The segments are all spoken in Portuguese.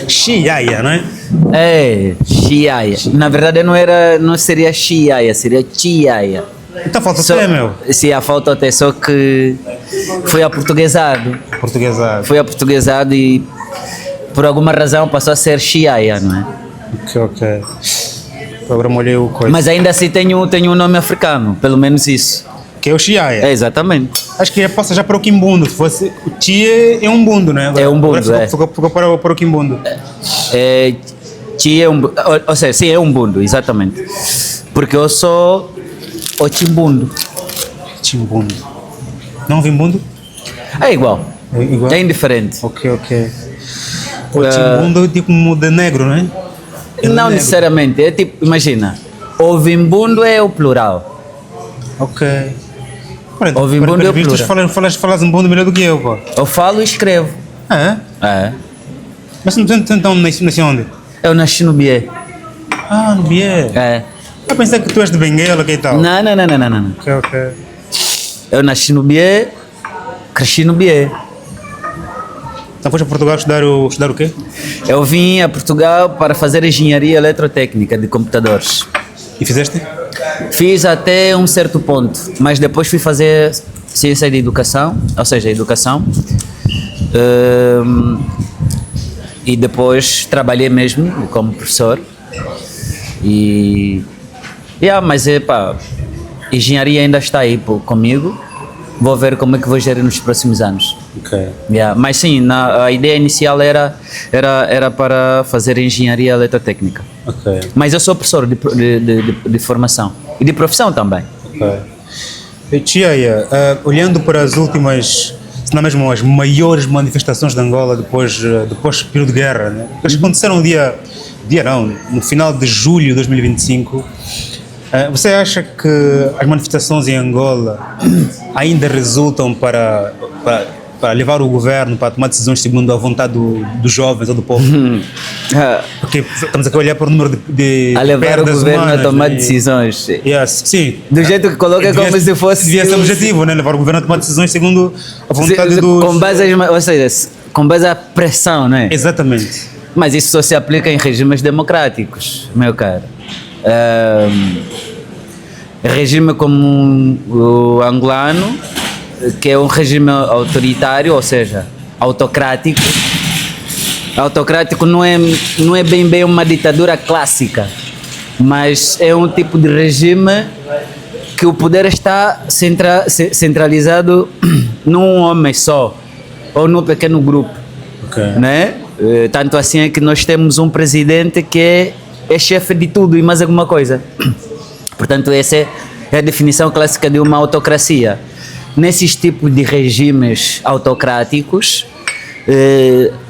Chiaia, não é? É, Chiaia. Na verdade não seria Chiaia, seria Chiaia. Então falta T, meu. Sim, a falta até, só que foi aportuguesado. Portuguesado. Foi aportuguesado e por alguma razão passou a ser Chiaia, não é? Ok. Agora molhei o coisa. Mas ainda assim tem um nome africano, pelo menos isso. Que é o Chiaia. É, exatamente. Acho que passa já para o Quimbundo. Se fosse, o Tia é um bundo, né? É um bundo, agora ficou para o Quimbundo. Chia é ou seja, sim, é um bundo, exatamente. Porque eu sou o Chimbundo. Chimbundo. Não Vimbundo? É igual. É igual? É indiferente. Ok. O Chimbundo é tipo de negro, não é? Não necessariamente. É tipo, imagina, o Vimbundo é o plural. Ok. Olha, O Vimbundo é o plural. Falas um bundo melhor do que eu, pô. Eu falo e escrevo. É. Mas então nasci onde? Eu nasci no Bié. Ah, no Bié. É. Eu pensei que tu és de Benguela, que tal? Não. Ok. Eu nasci no Bié, cresci no Bié. Então foste a Portugal estudar o quê? Eu vim a Portugal para fazer engenharia eletrotécnica de computadores. E fizeste? Fiz até um certo ponto, mas depois fui fazer ciência de educação, ou seja, educação. E depois trabalhei mesmo como professor. Mas engenharia ainda está aí comigo. Vou ver como é que vou gerir nos próximos anos. Ok. Mas sim, a ideia inicial era para fazer engenharia eletrotécnica. Ok. Mas eu sou professor de formação e de profissão também. Ok. Chiaia, olhando para as últimas, se não mesmo as maiores manifestações de Angola depois do período de guerra, né? Elas aconteceram no final de julho de 2025. Você acha que as manifestações em Angola ainda resultam para levar o governo para tomar decisões segundo a vontade dos jovens ou do povo? Porque estamos aqui a olhar para o número de a levar perdas o governo humanas, a tomar decisões. Sim. Do jeito que coloca, é como se fosse... Devia ser objetivo, né? Levar o governo a tomar decisões segundo a vontade dos... Ou seja, com base à pressão, né? Exatamente. Mas isso só se aplica em regimes democráticos, meu caro. Regime como o angolano, que é um regime autoritário, ou seja, autocrático. Autocrático não é bem uma ditadura clássica, mas é um tipo de regime que o poder está centralizado num homem só, ou num pequeno grupo. Okay. Né? Tanto assim é que nós temos um presidente que é chefe de tudo e mais alguma coisa. Portanto, essa é a definição clássica de uma autocracia. Nesses tipos de regimes autocráticos,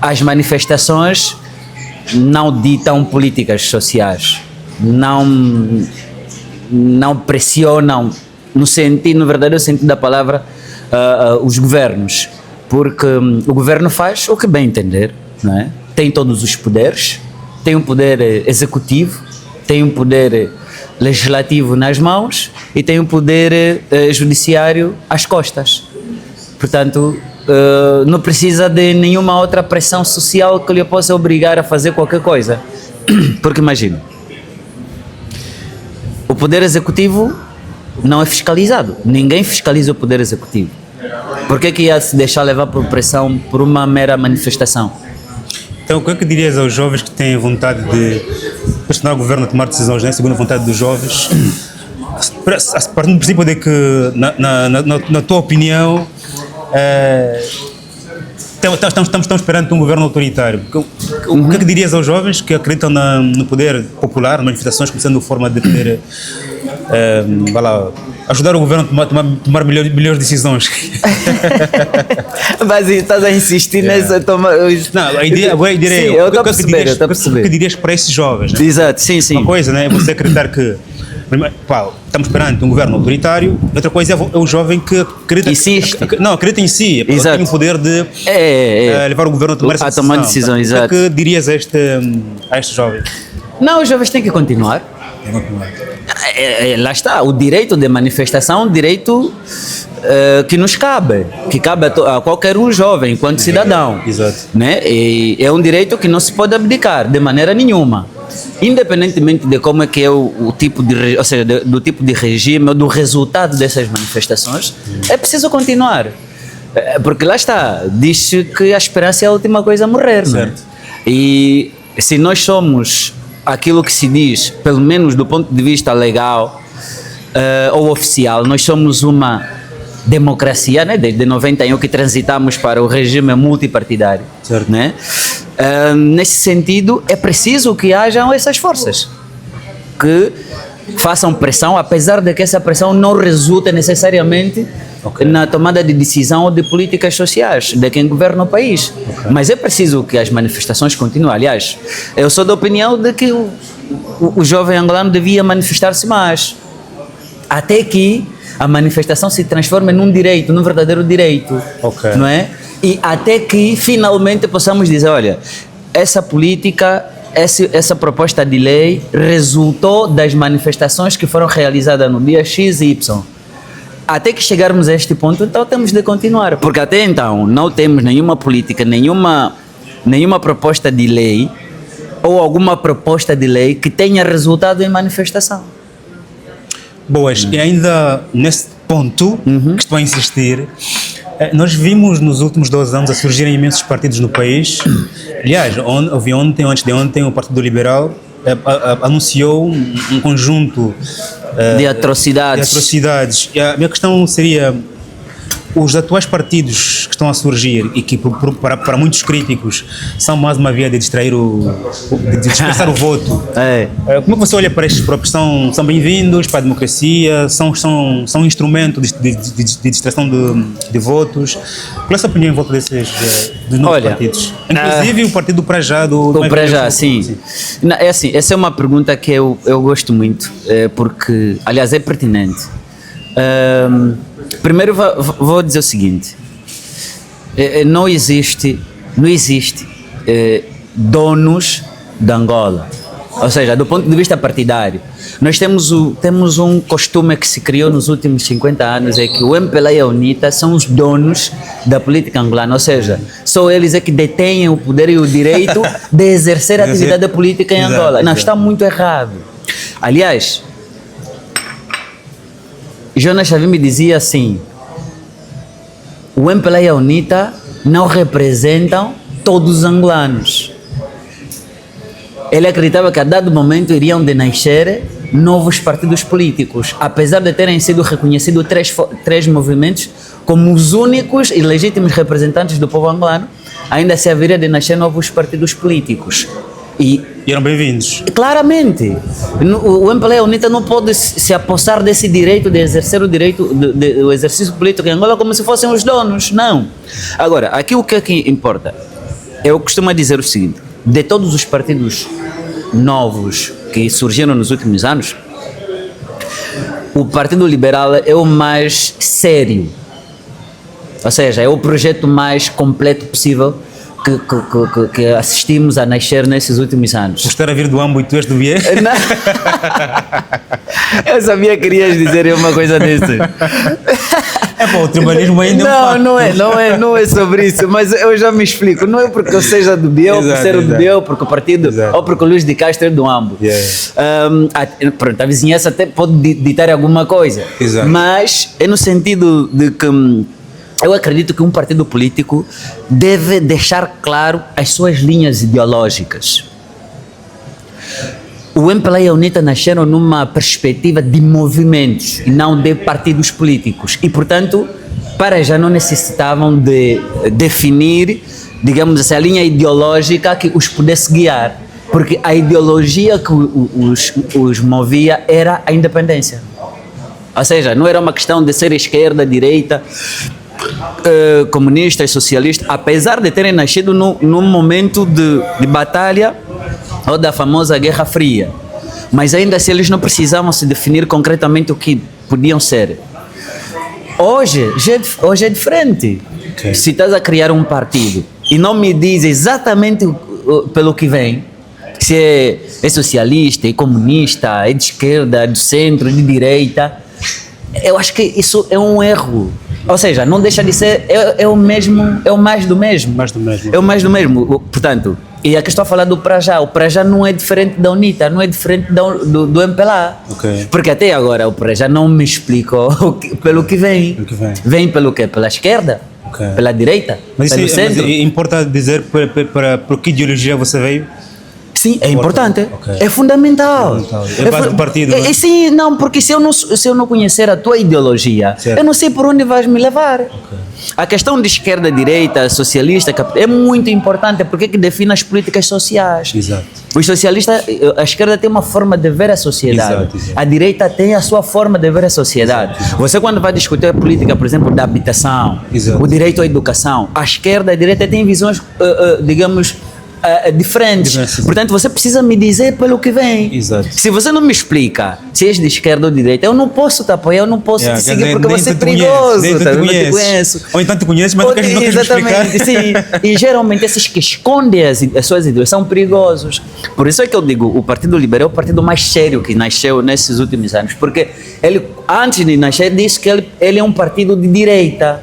as manifestações não ditam políticas sociais, não pressionam, no verdadeiro sentido da palavra, os governos, porque o governo faz o que bem entender, não é? Tem todos os poderes, tem um poder executivo, tem um poder legislativo nas mãos e tem um poder judiciário às costas. Portanto, não precisa de nenhuma outra pressão social que lhe possa obrigar a fazer qualquer coisa. Porque imagina, o poder executivo não é fiscalizado. Ninguém fiscaliza o poder executivo. Por que ia se deixar levar por pressão por uma mera manifestação? Então, o que é que dirias aos jovens que têm vontade de pressionar o governo a tomar decisões, né, segundo a vontade dos jovens, partindo do princípio de que, na tua opinião, estamos perante um governo autoritário? O que é que dirias aos jovens que acreditam no poder popular, nas manifestações, como sendo forma de poder ajudar o governo a tomar melhores decisões? Mas estás a insistir nessa toma. Não, a ideia é. Sim, eu estou a perceber. O que dirias para esses jovens? Né? Exato, sim. Uma coisa, né, é você acreditar que estamos perante um governo autoritário, outra coisa é o jovem que acredita. Acredita em si, tem o poder de levar o governo a tomar essa decisão. Exato. O que dirias a estes jovens? Não, os jovens têm que continuar. Lá está, o direito de manifestação é um direito que nos cabe, que cabe a qualquer um jovem, enquanto cidadão. Exato. Né? E é um direito que não se pode abdicar de maneira nenhuma. Independentemente de como é que é o tipo de, ou seja, do tipo de regime ou do resultado dessas manifestações, é preciso continuar. Porque lá está, diz-se que a esperança é a última coisa a morrer. Certo. Não é? E se nós somos aquilo que se diz, pelo menos do ponto de vista legal ou oficial, nós somos uma democracia, né? Desde 91 que transitamos para o regime multipartidário. Certo. Né? Nesse sentido, é preciso que hajam essas forças que façam pressão, apesar de que essa pressão não resulte necessariamente na tomada de decisão ou de políticas sociais de quem governa o país. Mas é preciso que as manifestações continuem. Aliás, eu sou da opinião de que o jovem angolano devia manifestar-se mais, até que a manifestação se transforme num direito, num verdadeiro direito, não é? E até que finalmente possamos dizer, olha, essa política, essa proposta de lei resultou das manifestações que foram realizadas no dia X e Y. Até que chegarmos a este ponto, então temos de continuar, porque até então não temos nenhuma política, nenhuma proposta de lei ou alguma proposta de lei que tenha resultado em manifestação. Boas, e ainda nesse ponto que estou a insistir, nós vimos nos últimos 12 anos a surgirem imensos partidos no país. Aliás, ouvi ontem, antes de ontem, o Partido Liberal anunciou um conjunto de atrocidades. E a minha questão seria, os atuais partidos que estão a surgir e que para muitos críticos são mais uma via de distrair de dispersar o voto. Como é que você olha para estes próprios? São bem-vindos para a democracia? São um instrumento de distração de votos? Qual é a sua opinião em volta dos novos partidos? Inclusive o partido para já do... O para já, sim. É assim, essa é uma pergunta que eu gosto muito, porque, aliás, é pertinente. Primeiro vou dizer o seguinte, não existe donos de Angola, ou seja, do ponto de vista partidário. Nós temos um costume que se criou nos últimos 50 anos, é que o MPLA e a UNITA são os donos da política angolana, ou seja, só eles é que detêm o poder e o direito de exercer a atividade política em Angola. Não, está muito errado. Aliás, Jonas Savimbi me dizia assim, o MPLA e a UNITA não representam todos os angolanos. Ele acreditava que a dado momento iriam de nascer novos partidos políticos, apesar de terem sido reconhecidos três movimentos como os únicos e legítimos representantes do povo angolano, ainda se haveria de nascer novos partidos políticos. E eram bem-vindos. Claramente, o MPLA e a UNITA não pode se apossar desse direito de exercer o direito do exercício político em Angola como se fossem os donos, não. Agora, aqui o que é que importa? Eu costumo dizer o seguinte, de todos os partidos novos que surgiram nos últimos anos, o Partido Liberal é o mais sério, ou seja, é o projeto mais completo possível que assistimos a nascer nesses últimos anos. Por estar a vir do Ambo e tu és do Bié? Eu sabia que querias dizer uma coisa desse. O tribalismo ainda não é sobre isso, mas eu já me explico. Não é porque eu seja do Bié ou por ser do Bié ou porque o partido ou porque o Luís de Castro é do Ambo. Pronto, a vizinhança até pode ditar alguma coisa, mas é no sentido de que eu acredito que um partido político deve deixar claro as suas linhas ideológicas. O MPLA e a UNITA nasceram numa perspectiva de movimentos e não de partidos políticos e, portanto, para já não necessitavam de definir, digamos assim, a linha ideológica que os pudesse guiar, porque a ideologia que os movia era a independência. Ou seja, não era uma questão de ser esquerda, direita, comunistas, socialistas, apesar de terem nascido num momento de batalha ou da famosa Guerra Fria, mas ainda assim eles não precisavam se definir concretamente o que podiam ser. Hoje é diferente. Se estás a criar um partido e não me diz exatamente pelo que vem, se é socialista, é comunista, é de esquerda, é do centro, de direita. Eu acho que isso é um erro. Ou seja, não deixa de ser, é o mesmo, é o mais do mesmo. Mais do mesmo. É o mais do mesmo. Portanto, e aqui estou a falar do Prajá. O Prajá não é diferente da UNITA, não é diferente do MPLA. Ok. Porque até agora o Prajá não me explicou pelo que vem. Pelo que vem. Vem pelo quê? Pela esquerda? Ok. Pela direita? Mas pelo isso centro? importa dizer para que ideologia você veio? Sim, é importante. Ok. É fundamental. É base do partido, não é? Sim, não, porque se eu não conhecer a tua ideologia, Certo. eu não sei por onde vais me levar. A questão de esquerda, direita, socialista, é muito importante porque é que define as políticas sociais. Exato. Os socialistas, a esquerda tem uma forma de ver a sociedade. Exato, exato. A direita tem a sua forma de ver a sociedade. Você quando vai discutir a política, por exemplo, da habitação, Exato. o direito à educação, a esquerda e a direita têm visões, digamos, diferentes. Diversas. Portanto, você precisa me dizer pelo que vem. Exato. Se você não me explica se és de esquerda ou de direita, eu não posso te apoiar, eu não posso te Quer seguir dizer, porque nem você é tu te conheces, perigoso. nem tu tá? te Eu não te conheces. conheço. Ou então te conheces, mas não queres me explicar. Exatamente, sim. E geralmente esses que escondem as suas ideias são perigosos. Por isso é que eu digo, o Partido Liberal é o partido mais sério que nasceu nesses últimos anos, porque ele, antes de nascer, disse que ele é um partido de direita.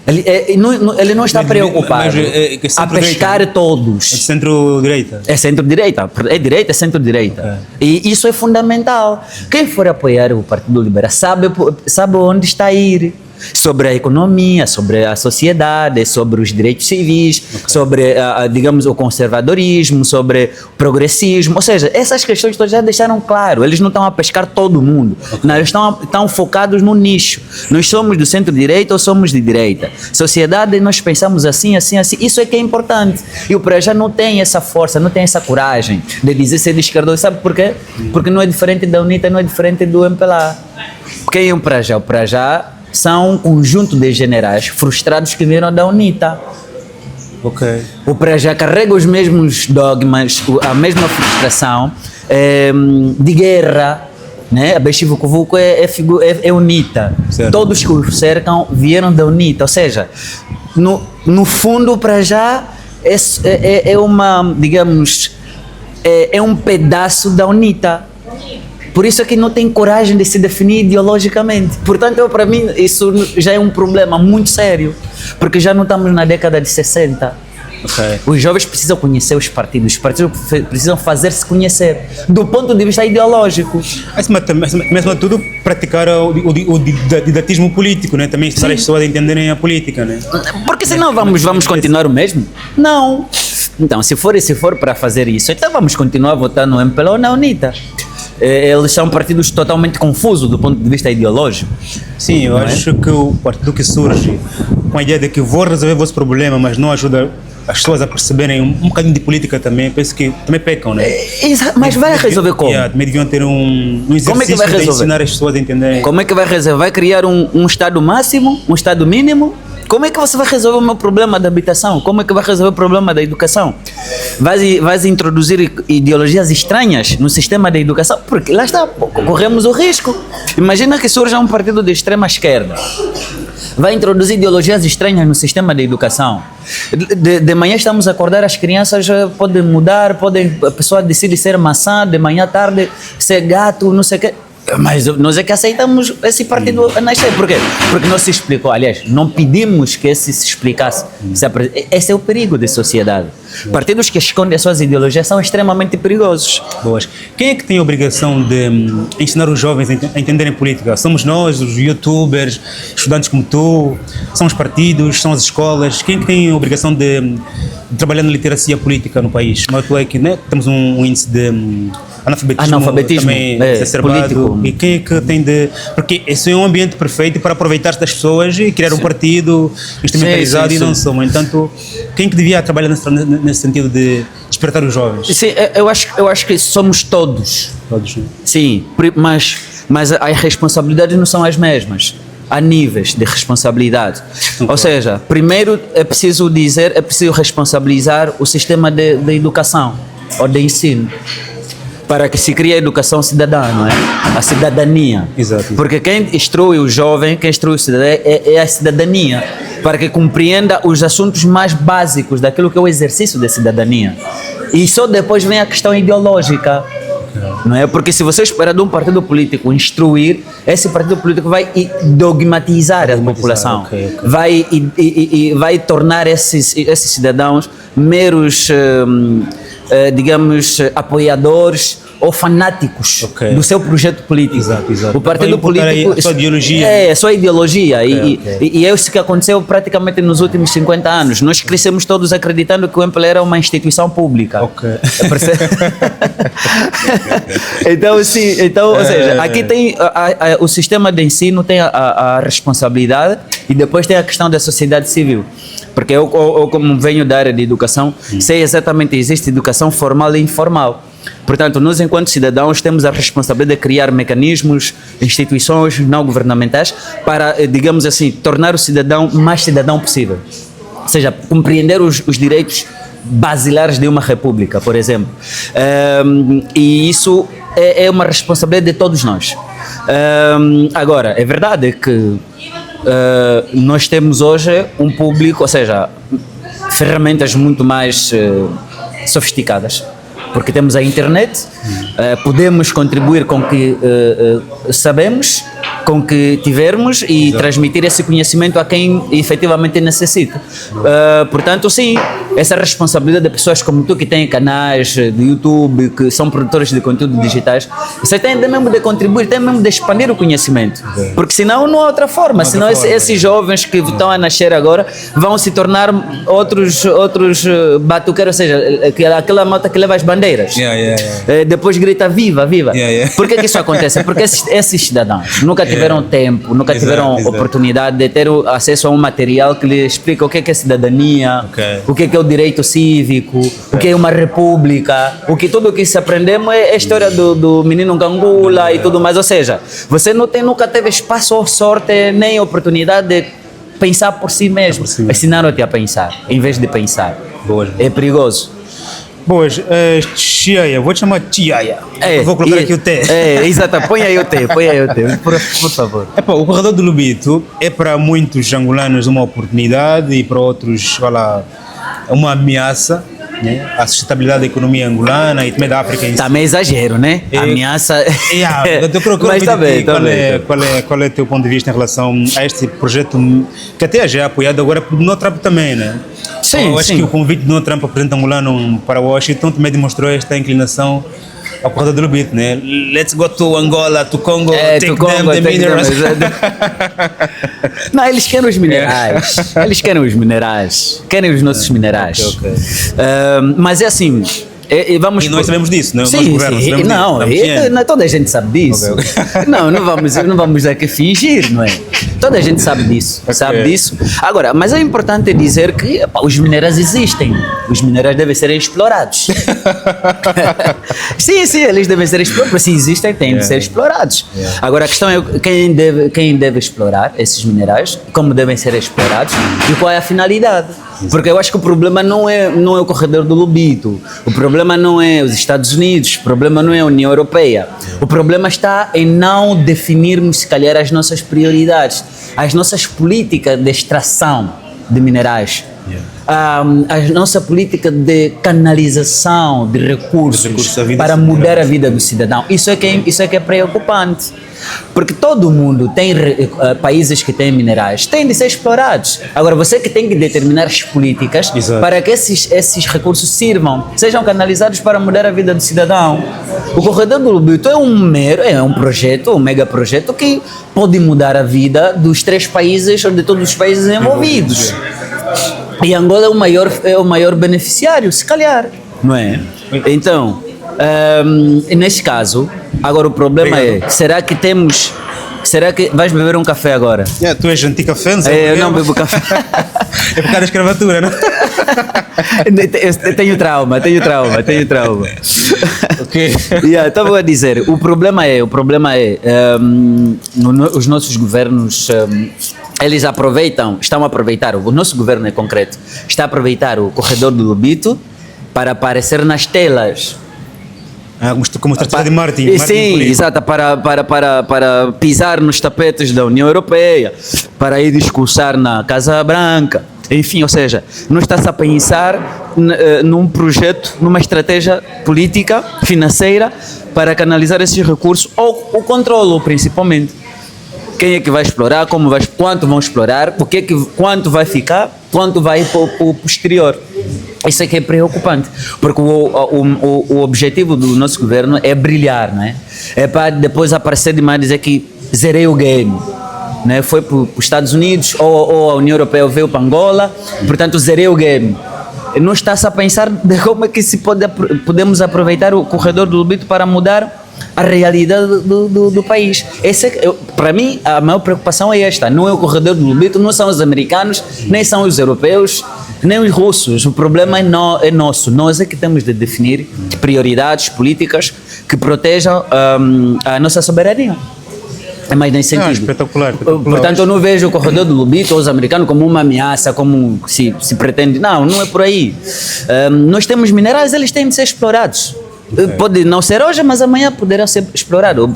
Ele não está preocupado que a centro-direita, pescar né? todos. Centro-direita. É centro-direita, é direita, é centro-direita. E isso é fundamental. Quem for apoiar o Partido Liberal sabe onde está a ir. Sobre a economia, sobre a sociedade, sobre os direitos civis, sobre, digamos, o conservadorismo, sobre o progressismo. Ou seja, essas questões todas já deixaram claro. Eles não estão a pescar todo mundo. Não, eles estão focados no nicho. Nós somos do centro-direita ou somos de direita. Sociedade, nós pensamos assim, assim, assim. Isso é que é importante. E o Prajá não tem essa força, não tem essa coragem de dizer ser de esquerda. Sabe por quê? Porque não é diferente da UNITA, não é diferente do MPLA. Quem é o Prajá? O Prajá são um conjunto de generais frustrados que vieram da UNITA. Ok. O Prajá carrega os mesmos dogmas, a mesma frustração de guerra. Né? A Bexivucuvuco é UNITA. Certo. Todos que o cercam vieram da UNITA. Ou seja, no fundo o Prajá é uma, digamos, é um pedaço da UNITA. Por isso é que não tem coragem de se definir ideologicamente. Portanto, para mim, isso já é um problema muito sério, porque já não estamos na década de 60. Ok. Os jovens precisam conhecer os partidos precisam fazer-se conhecer, do ponto de vista ideológico. Acima de tudo, praticar o didatismo político, né? Também estar as pessoas a entenderem a política, né? Porque senão vamos continuar o mesmo? Não. Então, se for para fazer isso, então vamos continuar a votar no MPLA ou na UNITA. Eles são partidos totalmente confusos do ponto de vista ideológico. Sim, eu acho que o partido que surge com a ideia de que vou resolver o vosso problema, mas não ajuda as pessoas a perceberem um bocadinho de política também, penso que também pecam, né? Mas vai resolver como? Também deviam ter um exercício Como é que vai de resolver? ensinar as pessoas a entenderem. Como é que vai resolver? Vai criar um estado máximo, um estado mínimo? Como é que você vai resolver o meu problema da habitação? Como é que vai resolver o problema da educação? Vais introduzir ideologias estranhas no sistema da educação? Porque lá está, corremos o risco. Imagina que surja um partido de extrema esquerda. Vai introduzir ideologias estranhas no sistema da educação. De manhã estamos a acordar, as crianças podem mudar, a pessoa decide ser maçã, de manhã à tarde ser gato, não sei o quê. Mas nós é que aceitamos esse partido a nascer. Por quê? Porque não se explicou. Aliás, não pedimos que esse se explicasse. Esse é o perigo da sociedade. Partidos que escondem as suas ideologias são extremamente perigosos. Boas. Quem é que tem a obrigação de ensinar os jovens a entenderem política? Somos nós, os youtubers, estudantes como tu? São os partidos? São as escolas? Quem é que tem a obrigação de trabalhar na literacia política no país? Mas tu é que, né, temos um índice de analfabetismo também exacerbado. Político. E quem é que tem de... Porque esse é um ambiente perfeito para aproveitar-se das pessoas e criar um partido instrumentalizado e não só. No entanto, quem é que devia trabalhar nesse sentido de despertar os jovens? Sim, eu acho que somos todos. Todos, né? Sim, mas as responsabilidades não são as mesmas. Há níveis de responsabilidade. Ou seja, primeiro é preciso responsabilizar o sistema de educação ou de ensino, para que se crie a educação cidadã, não é? A cidadania. Exato. Porque quem instrui o jovem, quem instrui o cidadão é a cidadania, para que compreenda os assuntos mais básicos daquilo que é o exercício da cidadania. E só depois vem a questão ideológica. Não é? Porque se você espera de um partido político instruir, esse partido político vai dogmatizar a população, ok. vai tornar esses cidadãos meros, digamos, apoiadores ou fanáticos Ok. do seu projeto político. Exato. O partido Vai imputar político aí a sua ideologia. é só ideologia Ok. e é isso que aconteceu praticamente nos últimos 50 anos. Nós crescemos todos acreditando que o MPLA era uma instituição pública. Ok. Percebe? Então, sim, ou seja, aqui tem o sistema de ensino tem a responsabilidade e depois tem a questão da sociedade civil. Porque eu como venho da área de educação, sei exatamente, existe educação formal e informal. Portanto, nós enquanto cidadãos temos a responsabilidade de criar mecanismos, instituições não governamentais para, digamos assim, tornar o cidadão mais cidadão possível. Ou seja, compreender os direitos basilares de uma república, por exemplo. E isso é uma responsabilidade de todos nós. Agora, é verdade que nós temos hoje um público, ou seja, ferramentas muito mais sofisticadas, porque temos a internet, podemos contribuir com o que sabemos, com o que tivermos e transmitir esse conhecimento a quem efetivamente necessita. Portanto, sim, essa responsabilidade de pessoas como tu que têm canais de YouTube, que são produtores de conteúdo digitais, você tem mesmo de contribuir, tem mesmo de expandir o conhecimento, porque senão não há outra forma, senão esses jovens que estão a nascer agora vão se tornar outros batuqueiros, ou seja, aquela malta que leva as bandeiras. Depois grita viva, viva. Por que isso acontece? Porque esses cidadãos nunca tiveram tempo, nunca tiveram oportunidade de ter acesso a um material que lhe explica o que é cidadania, o que é o direito cívico, o que é uma república, tudo o que se aprendemos é a história do menino Gangula e tudo mais. Ou seja, você nunca teve espaço ou sorte nem oportunidade de pensar por si mesmo. Ensinaram-te a pensar, em vez de pensar. Boas. É perigoso. Boas, Chiaya, vou te chamar Chiaya. Vou colocar aqui o T. Exato, põe aí o T, por favor. O corredor do Lobito é para muitos angolanos uma oportunidade e para outros, uma ameaça, né? A sustentabilidade da economia angolana e também da África em si. Também exagero, né? Ameaça. Eu procuro Mas tá bem. Qual é o teu ponto de vista em relação a este projeto que até já é apoiado agora por Donald Trump também, né? Sim, eu acho que o convite de Donald Trump ao presidente angolano para Washington também demonstrou esta inclinação ao corredor do Lobito, né? Let's go to Angola, to Congo, take the minerals. Não, eles querem os minerais. Querem os nossos minerais. Mas é assim. E nós sabemos disso, não? Sim, toda a gente sabe disso. Não vamos aqui fingir, não é? Toda a gente sabe disso, Agora, mas é importante dizer que os minerais existem, os minerais devem ser explorados. sim, eles devem ser explorados, se existem, têm de ser explorados. Agora, a questão é quem deve explorar esses minerais, como devem ser explorados e qual é a finalidade. Porque eu acho que o problema não é o corredor do Lobito, o problema não é os Estados Unidos, o problema não é a União Europeia. O problema está em não definirmos, se calhar, as nossas prioridades, as nossas políticas de extração de minerais, a nossa política de canalização de recursos para mudar a vida do cidadão. Isso é que é preocupante. Porque todo mundo tem países que têm minerais, têm de ser explorados. Agora, você que tem que determinar as políticas para que esses recursos sejam canalizados para mudar a vida do cidadão. O corredor do Lobito é um projeto, um mega projeto que pode mudar a vida dos 3 países ou de todos os países envolvidos. E Angola é o maior beneficiário, se calhar, não é? Então, neste caso, agora o problema será que vais beber um café agora? Tu és anti-café, não sei? Eu não bebo café. É por causa da escravatura, não? Eu tenho trauma. Então vou dizer, o problema é os nossos governos, eles estão a aproveitar, o nosso governo em concreto, está a aproveitar o corredor do Lobito para aparecer nas telas. Como estratégia de marketing. Sim, exato, para pisar nos tapetes da União Europeia, para ir discursar na Casa Branca. Enfim, ou seja, não está-se a pensar num projeto, numa estratégia política, financeira, para canalizar esses recursos, ou o controlo, principalmente. Quem é que vai explorar, quanto vão explorar, quanto vai ficar, quanto vai para o exterior. Isso é que é preocupante, porque o objetivo do nosso governo é brilhar, não é? É para depois aparecer demais e dizer que zerei o game. Né? Foi para os Estados Unidos ou a União Europeia veio para Angola, portanto zerei o game. Não está-se a pensar de como é que podemos aproveitar o corredor do Lobito para mudar a realidade do país. Para mim, a maior preocupação é esta. Não é o corredor do Lobito, não são os americanos, nem são os europeus, nem os russos. O problema é nosso. Nós é que temos de definir prioridades políticas que protejam a nossa soberania. É mais nesse sentido. Espetacular. Portanto, eu não vejo o corredor do Lobito ou os americanos como uma ameaça, como se pretende. Não é por aí. Nós temos minerais, eles têm de ser explorados. Pode não ser hoje, mas amanhã poderão ser explorados.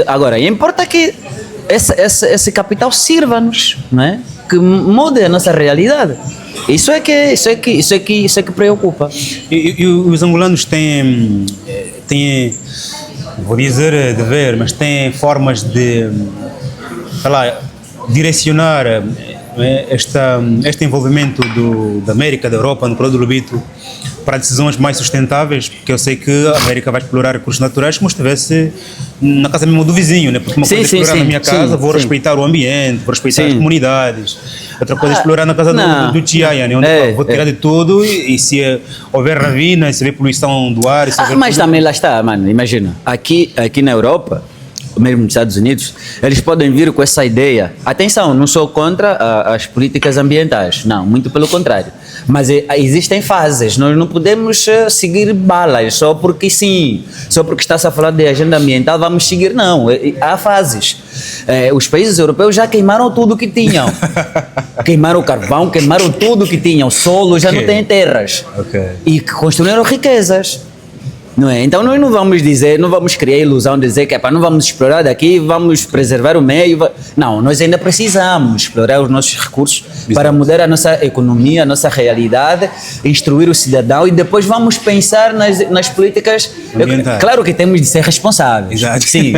Agora, importa que esse capital sirva-nos, não é? Que mude a nossa realidade. Isso é que preocupa. E os angolanos têm, vou dizer dever, mas têm formas de, sei lá, direcionar este envolvimento da América, da Europa, no corredor do Lobito, para decisões mais sustentáveis, porque eu sei que a América vai explorar recursos naturais como se estivesse na casa mesmo do vizinho, né? Porque uma coisa é explorar na minha casa, vou respeitar o ambiente, vou respeitar as comunidades. Outra coisa é explorar na casa do Tiaia, né? Onde vou tirar de tudo e se houver ravina, se houver poluição do ar... mas também lá está, mano, imagina, aqui na Europa, mesmo nos Estados Unidos, eles podem vir com essa ideia. Atenção, não sou contra as políticas ambientais, não, muito pelo contrário. Mas existem fases, nós não podemos seguir balas só porque sim, só porque está-se a falar de agenda ambiental, vamos seguir, não. Há fases. Os países europeus já queimaram tudo que tinham. Queimaram o carvão, queimaram tudo que tinham, o solo, já não tem terras. E construíram riquezas. Não é? Então nós não vamos criar a ilusão de dizer que não vamos explorar daqui, vamos preservar o meio. Não, nós ainda precisamos explorar os nossos recursos para mudar a nossa economia, a nossa realidade, instruir o cidadão e depois vamos pensar nas políticas. Claro que temos de ser responsáveis. Exato. Sim,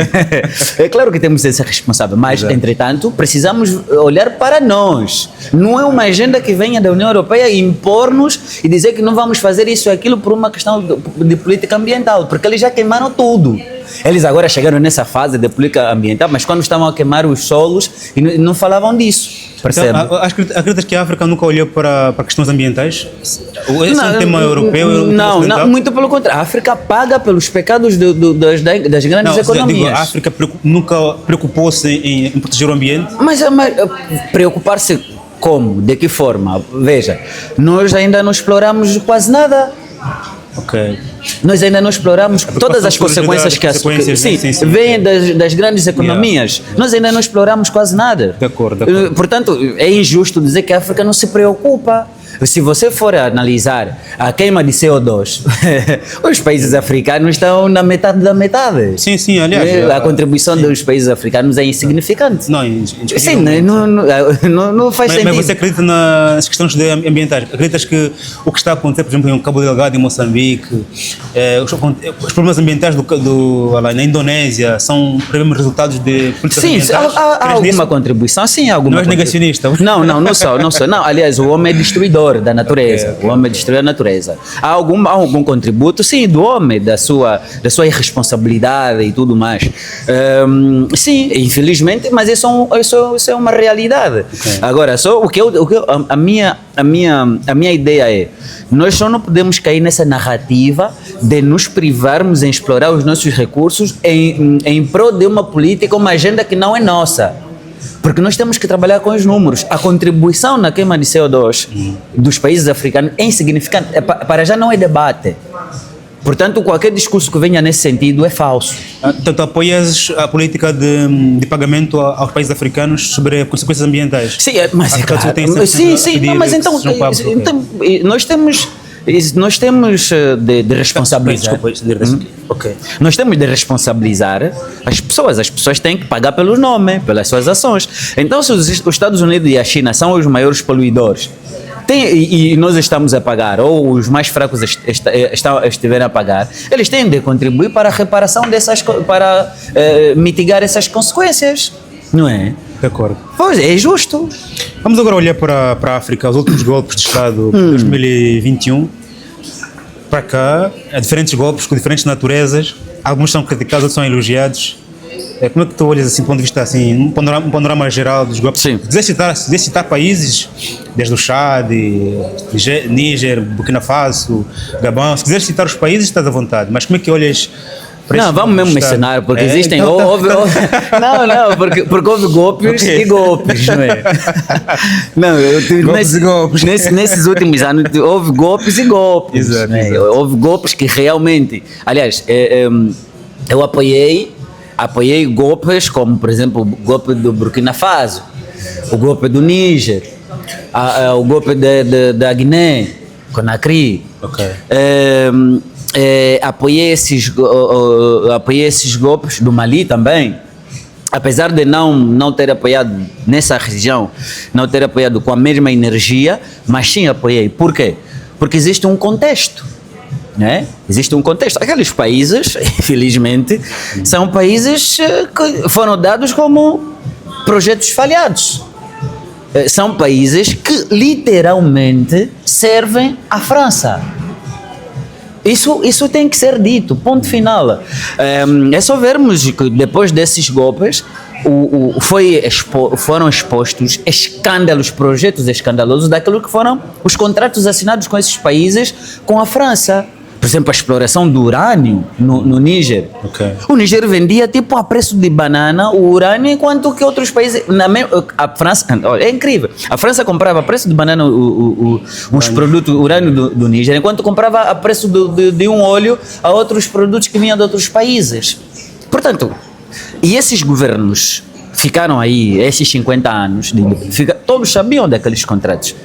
é claro que temos de ser responsáveis, mas entretanto precisamos olhar para nós. Não é uma agenda que venha da União Europeia impor-nos e dizer que não vamos fazer isso e aquilo por uma questão de política ambiental, porque eles já queimaram tudo. Eles agora chegaram nessa fase de política ambiental, mas quando estavam a queimar os solos e não falavam disso. Percebe? Então, acreditas que a África nunca olhou para questões ambientais? Esse é um tema europeu? Não, muito pelo contrário. A África paga pelos pecados das grandes economias. A África nunca preocupou-se em proteger o ambiente? Mas preocupar-se como? De que forma? Veja, nós ainda não exploramos quase nada. Nós ainda não exploramos todas as consequências que vêm das grandes economias. Nós ainda não exploramos quase nada. De acordo. Portanto, é injusto dizer que a África não se preocupa. Se você for analisar a queima de CO2, os países africanos estão na metade da metade. Sim, aliás. A contribuição dos países africanos é insignificante. Sim, não faz sentido. Mas você acredita nas questões ambientais? Acreditas que o que está a acontecer, por exemplo, em Cabo Delgado, em Moçambique, os problemas ambientais na Indonésia são resultados de políticas ambientais? Sim, há alguma contribuição. Sim, alguma. Não és negacionista? Não sou. Não, aliás, o homem é destruidor da natureza. O homem destrui a natureza. Há algum contributo, sim, do homem, da sua irresponsabilidade e tudo mais. Sim, infelizmente, mas isso é uma realidade. Agora, a minha ideia é, nós só não podemos cair nessa narrativa de nos privarmos em explorar os nossos recursos em prol de uma política, uma agenda que não é nossa. Porque nós temos que trabalhar com os números. A contribuição na queima de CO2 dos países africanos é insignificante. Para já não é debate. Portanto, qualquer discurso que venha nesse sentido é falso. Portanto, apoias a política de pagamento aos países africanos sobre consequências ambientais? Sim, mas é claro. Mas então nós temos Nós temos de responsabilizar. Desculpa, estender desse aqui. Ok. Nós temos de responsabilizar as pessoas têm que pagar pelo nome, pelas suas ações. Então, se os Estados Unidos e a China são os maiores poluidores, e nós estamos a pagar, ou os mais fracos estiverem a pagar, eles têm de contribuir para a reparação para mitigar essas consequências, não é? De acordo. Pois é justo. Vamos agora olhar para a África, os últimos golpes de Estado de 2021. Para cá, há diferentes golpes com diferentes naturezas, alguns são criticados, outros são elogiados. Como é que tu olhas assim, do ponto de vista assim, um panorama geral dos golpes? Sim. Se quiser citar países, desde o Chad, Níger, Burkina Faso, Gabão, se quiseres citar os países, estás à vontade, mas como é que olhas para Não, esse vamos mesmo Estado? mencionar, porque existem. Então, Porque houve golpes Ok. e golpes, não é? Não, Golpes e golpes. Nesses últimos anos houve golpes e golpes. Exato, não é? exato. Houve golpes que realmente. Aliás, eu apoiei golpes como, por exemplo, o golpe do Burkina Faso, o golpe do Níger, o golpe da Guiné, Conakry. Ok. Apoiei esses golpes do Mali também, apesar de não ter apoiado nessa região, não ter apoiado com a mesma energia, mas sim apoiei. Por quê? Porque existe um contexto, né? Existe um contexto. Aqueles países, infelizmente, são países que foram dados como projetos falhados. São países que literalmente servem à França. Isso tem que ser dito, ponto final. É só vermos que depois desses golpes foram expostos escândalos, projetos escandalosos daquilo que foram os contratos assinados com esses países com a França. Por exemplo, a exploração do urânio no Níger. Ok. O Níger vendia tipo a preço de banana o urânio, enquanto que outros países. A França. Olha, é incrível. A França comprava a preço de banana os produtos, o urânio do Níger, enquanto comprava a preço de um óleo a outros produtos que vinham de outros países. Portanto, e esses governos ficaram aí, esses 50 anos, todos sabiam daqueles contratos.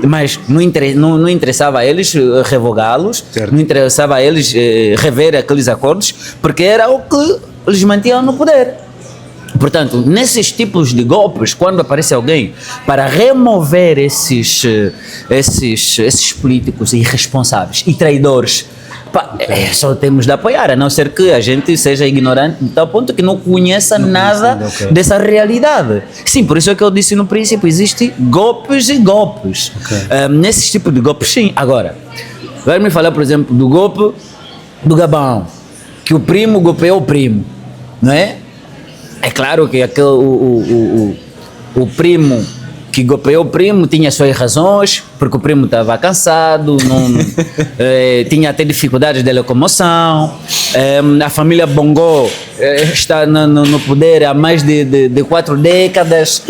Mas não interessava a eles revogá-los, Certo. não interessava a eles rever aqueles acordos, porque era o que eles mantinham no poder. Portanto, nesses tipos de golpes, quando aparece alguém para remover esses políticos irresponsáveis e traidores, só temos de apoiar, a não ser que a gente seja ignorante de tal ponto que não conheça nada dessa realidade. Sim, por isso é que eu disse no princípio, existem golpes e golpes. Nesses tipos de golpes, sim. Agora, vai me falar, por exemplo, do golpe do Gabão, que o primo golpeou o primo, não é? É claro que o primo que golpeou o primo tinha suas razões, porque o primo estava cansado, tinha até dificuldades de locomoção. A família Bongo está no poder há mais de 4 décadas,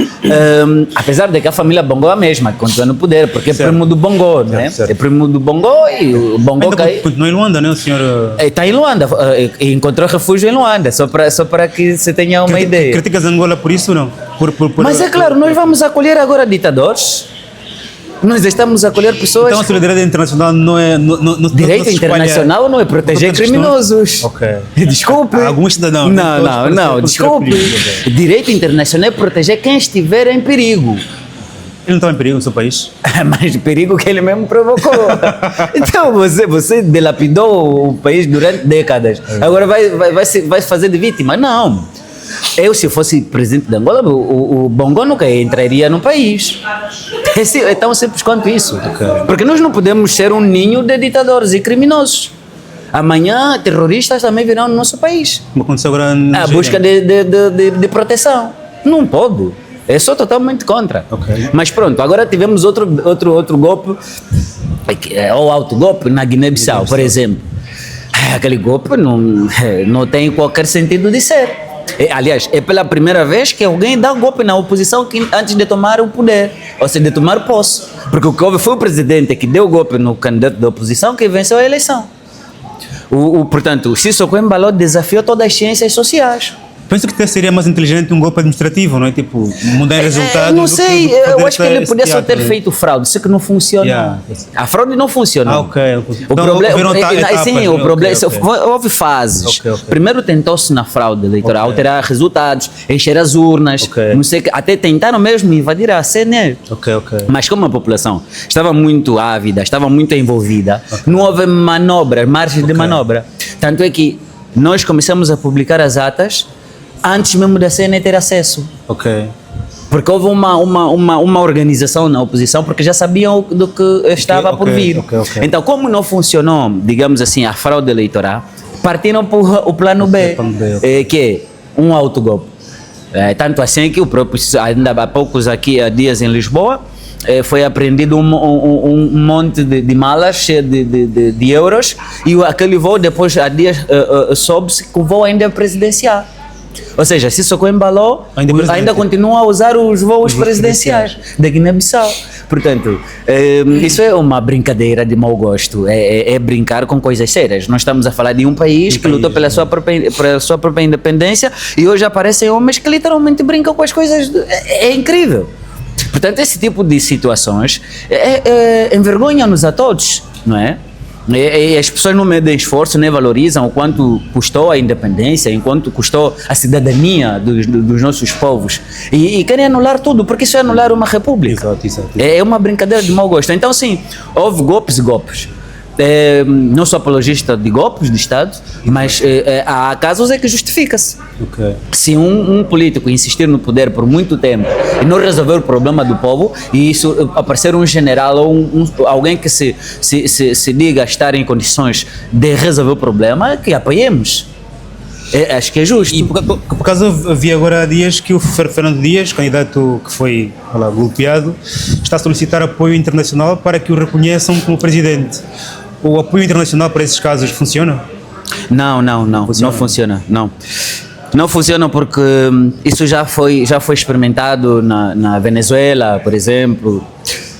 apesar de que a família Bongo é a mesma, continua no poder, porque é primo do Bongo, né? É primo do Bongo e o Bongo caiu. Continua em Luanda, né, o senhor? Está em Luanda, encontrou refúgio em Luanda, só para que você tenha uma ideia. Criticas Angola por isso ou não? Mas é claro, nós vamos acolher agora ditadores. Nós estamos a acolher pessoas. Então a solidariedade internacional não é. Direito internacional não é proteger criminosos. Ok. Desculpe. Alguns cidadãos. Não, desculpe. Direito internacional é proteger quem estiver em perigo. Ele não estava em perigo no seu país? Mas perigo que ele mesmo provocou. Então você dilapidou o país durante décadas. Agora vai fazer de vítima? Não. Eu, se fosse presidente de Angola, o Bongo nunca entraria no país. É tão simples quanto isso. Porque nós não podemos ser um ninho de ditadores e criminosos. Amanhã, terroristas também virão no nosso país. Como aconteceu agora na A busca de proteção. Não pode. Eu sou totalmente contra. Ok. Mas pronto, agora tivemos outro golpe, ou autogolpe na Guiné-Bissau, por exemplo. Aquele golpe não tem qualquer sentido de ser. Aliás, é pela primeira vez que alguém dá golpe na oposição antes de tomar o poder, ou seja, de tomar posse. Porque o que houve foi o presidente que deu golpe no candidato da oposição que venceu a eleição. Portanto, o Sissoko Embalo desafiou todas as ciências sociais. Penso que até seria mais inteligente um golpe administrativo, não é? Tipo, mudar resultados. Não sei, eu acho que ele podia só ter feito. feito fraude, isso que não funciona. Yeah. A fraude não funciona. Ok. O problema, sim, o problema, ok. houve fases. Ok. Primeiro tentou-se na fraude eleitoral, Ok. alterar resultados, encher as urnas, Ok. não sei, até tentaram mesmo invadir a CNE. Ok. Mas como a população estava muito ávida, estava muito envolvida, não houve manobra, margem de manobra. Tanto é que nós começamos a publicar as atas antes mesmo da CNE ter acesso. Ok. Porque houve uma organização na oposição, porque já sabiam do que estava por vir. ok. Então, como não funcionou, digamos assim, a fraude eleitoral, partiram para o plano B, plano B, que é um autogolpe. Tanto assim que o próprio, ainda há poucos aqui, há dias em Lisboa, foi apreendido um monte de malas cheias de euros, e aquele voo depois, há dias, soube-se que o voo ainda é presidencial. Ou seja, Sissoko embalou, ainda continua a usar os voos presidenciais da Guiné-Bissau. Portanto, isso é uma brincadeira de mau gosto, é brincar com coisas sérias. Nós estamos a falar de um país que lutou pela sua própria independência, e hoje aparecem homens que literalmente brincam com as coisas. É incrível. Portanto, esse tipo de situações envergonham-nos a todos, não é? E as pessoas não medem esforço, nem valorizam o quanto custou a independência, enquanto custou a cidadania dos nossos povos, e querem anular tudo, porque isso é anular uma república. Exato. É uma brincadeira de mau gosto. Então sim, houve golpes e golpes. Não sou apologista de golpes de Estado, mas há casos em que justifica-se. Ok. Se um político insistir no poder por muito tempo e não resolver o problema do povo, e isso aparecer um general ou alguém que se diga estar em condições de resolver o problema, que apoiemos. Acho que é justo. E por causa, vi agora há dias que o Fernando Dias, candidato que foi golpeado, está a solicitar apoio internacional para que o reconheçam como presidente. O apoio internacional para esses casos funciona? Não funciona. Não funciona porque isso já foi experimentado na Venezuela, por exemplo.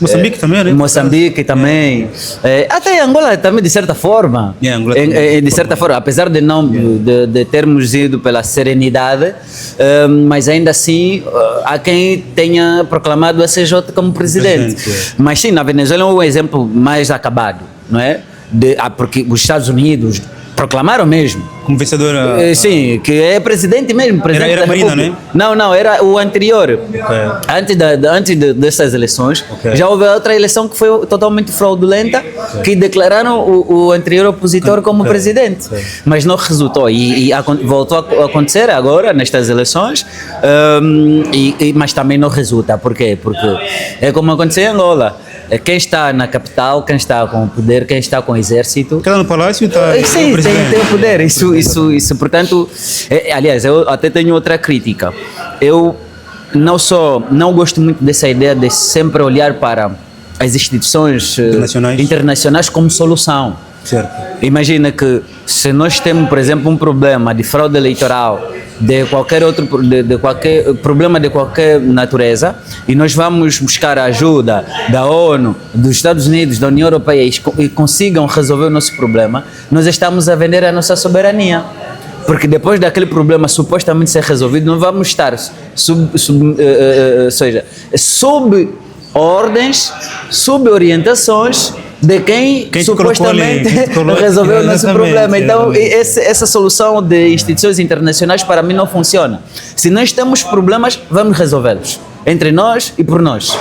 Moçambique também, né? Moçambique também. Até Angola também, de certa forma. Angola também. De certa forma, apesar de não de termos ido pela serenidade, mas ainda assim há quem tenha proclamado a CJ como presidente. Mas sim, na Venezuela é um exemplo mais acabado, não é? Porque os Estados Unidos proclamaram mesmo. Como vencedor? Sim, que é presidente mesmo. Presidente Era da Marina, República. né? Não, era o anterior. Okay. Antes dessas eleições, Okay. já houve outra eleição que foi totalmente fraudulenta, que declararam o anterior opositor como presidente. Mas não resultou. E voltou a acontecer agora, nestas eleições, mas também não resulta. Por quê? Porque é como aconteceu em Angola. Quem está na capital, quem está com o poder, quem está com o exército. Quem está no palácio está. Sim, tem o poder. Isso, portanto. Aliás, eu até tenho outra crítica. Eu não gosto muito dessa ideia de sempre olhar para as instituições internacionais como solução. Certo. Imagina que se nós temos, por exemplo, um problema de fraude eleitoral, de qualquer problema de qualquer natureza, e nós vamos buscar a ajuda da ONU, dos Estados Unidos, da União Europeia, e consigam resolver o nosso problema, nós estamos a vender a nossa soberania. Porque depois daquele problema supostamente ser resolvido, não vamos estar sob ordens, sob orientações de quem supostamente resolveu o nosso problema. Então, essa solução de instituições internacionais para mim não funciona. Se nós temos problemas, vamos resolvê-los. Entre nós e por nós.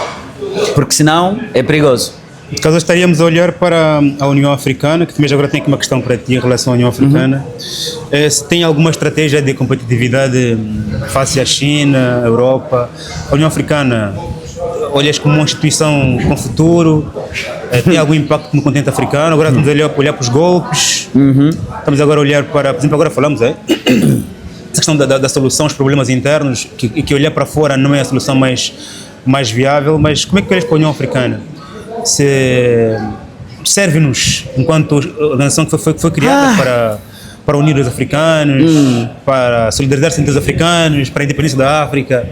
Porque senão é perigoso. No caso, estaríamos a olhar para a União Africana, que também agora tem aqui uma questão para ti em relação à União Africana. Se tem alguma estratégia de competitividade face à China, à Europa? A União Africana, olhas como uma instituição com futuro? Tem algum impacto no continente africano? Agora estamos a olhar para os golpes. Estamos agora a olhar para, por exemplo, agora falamos, essa questão da solução aos problemas internos, que olhar para fora não é a solução mais viável, mas como é que olhas para a União Africana? Serve-nos enquanto organização que foi criada para unir os africanos, para solidarizar-se entre os africanos, para a independência da África.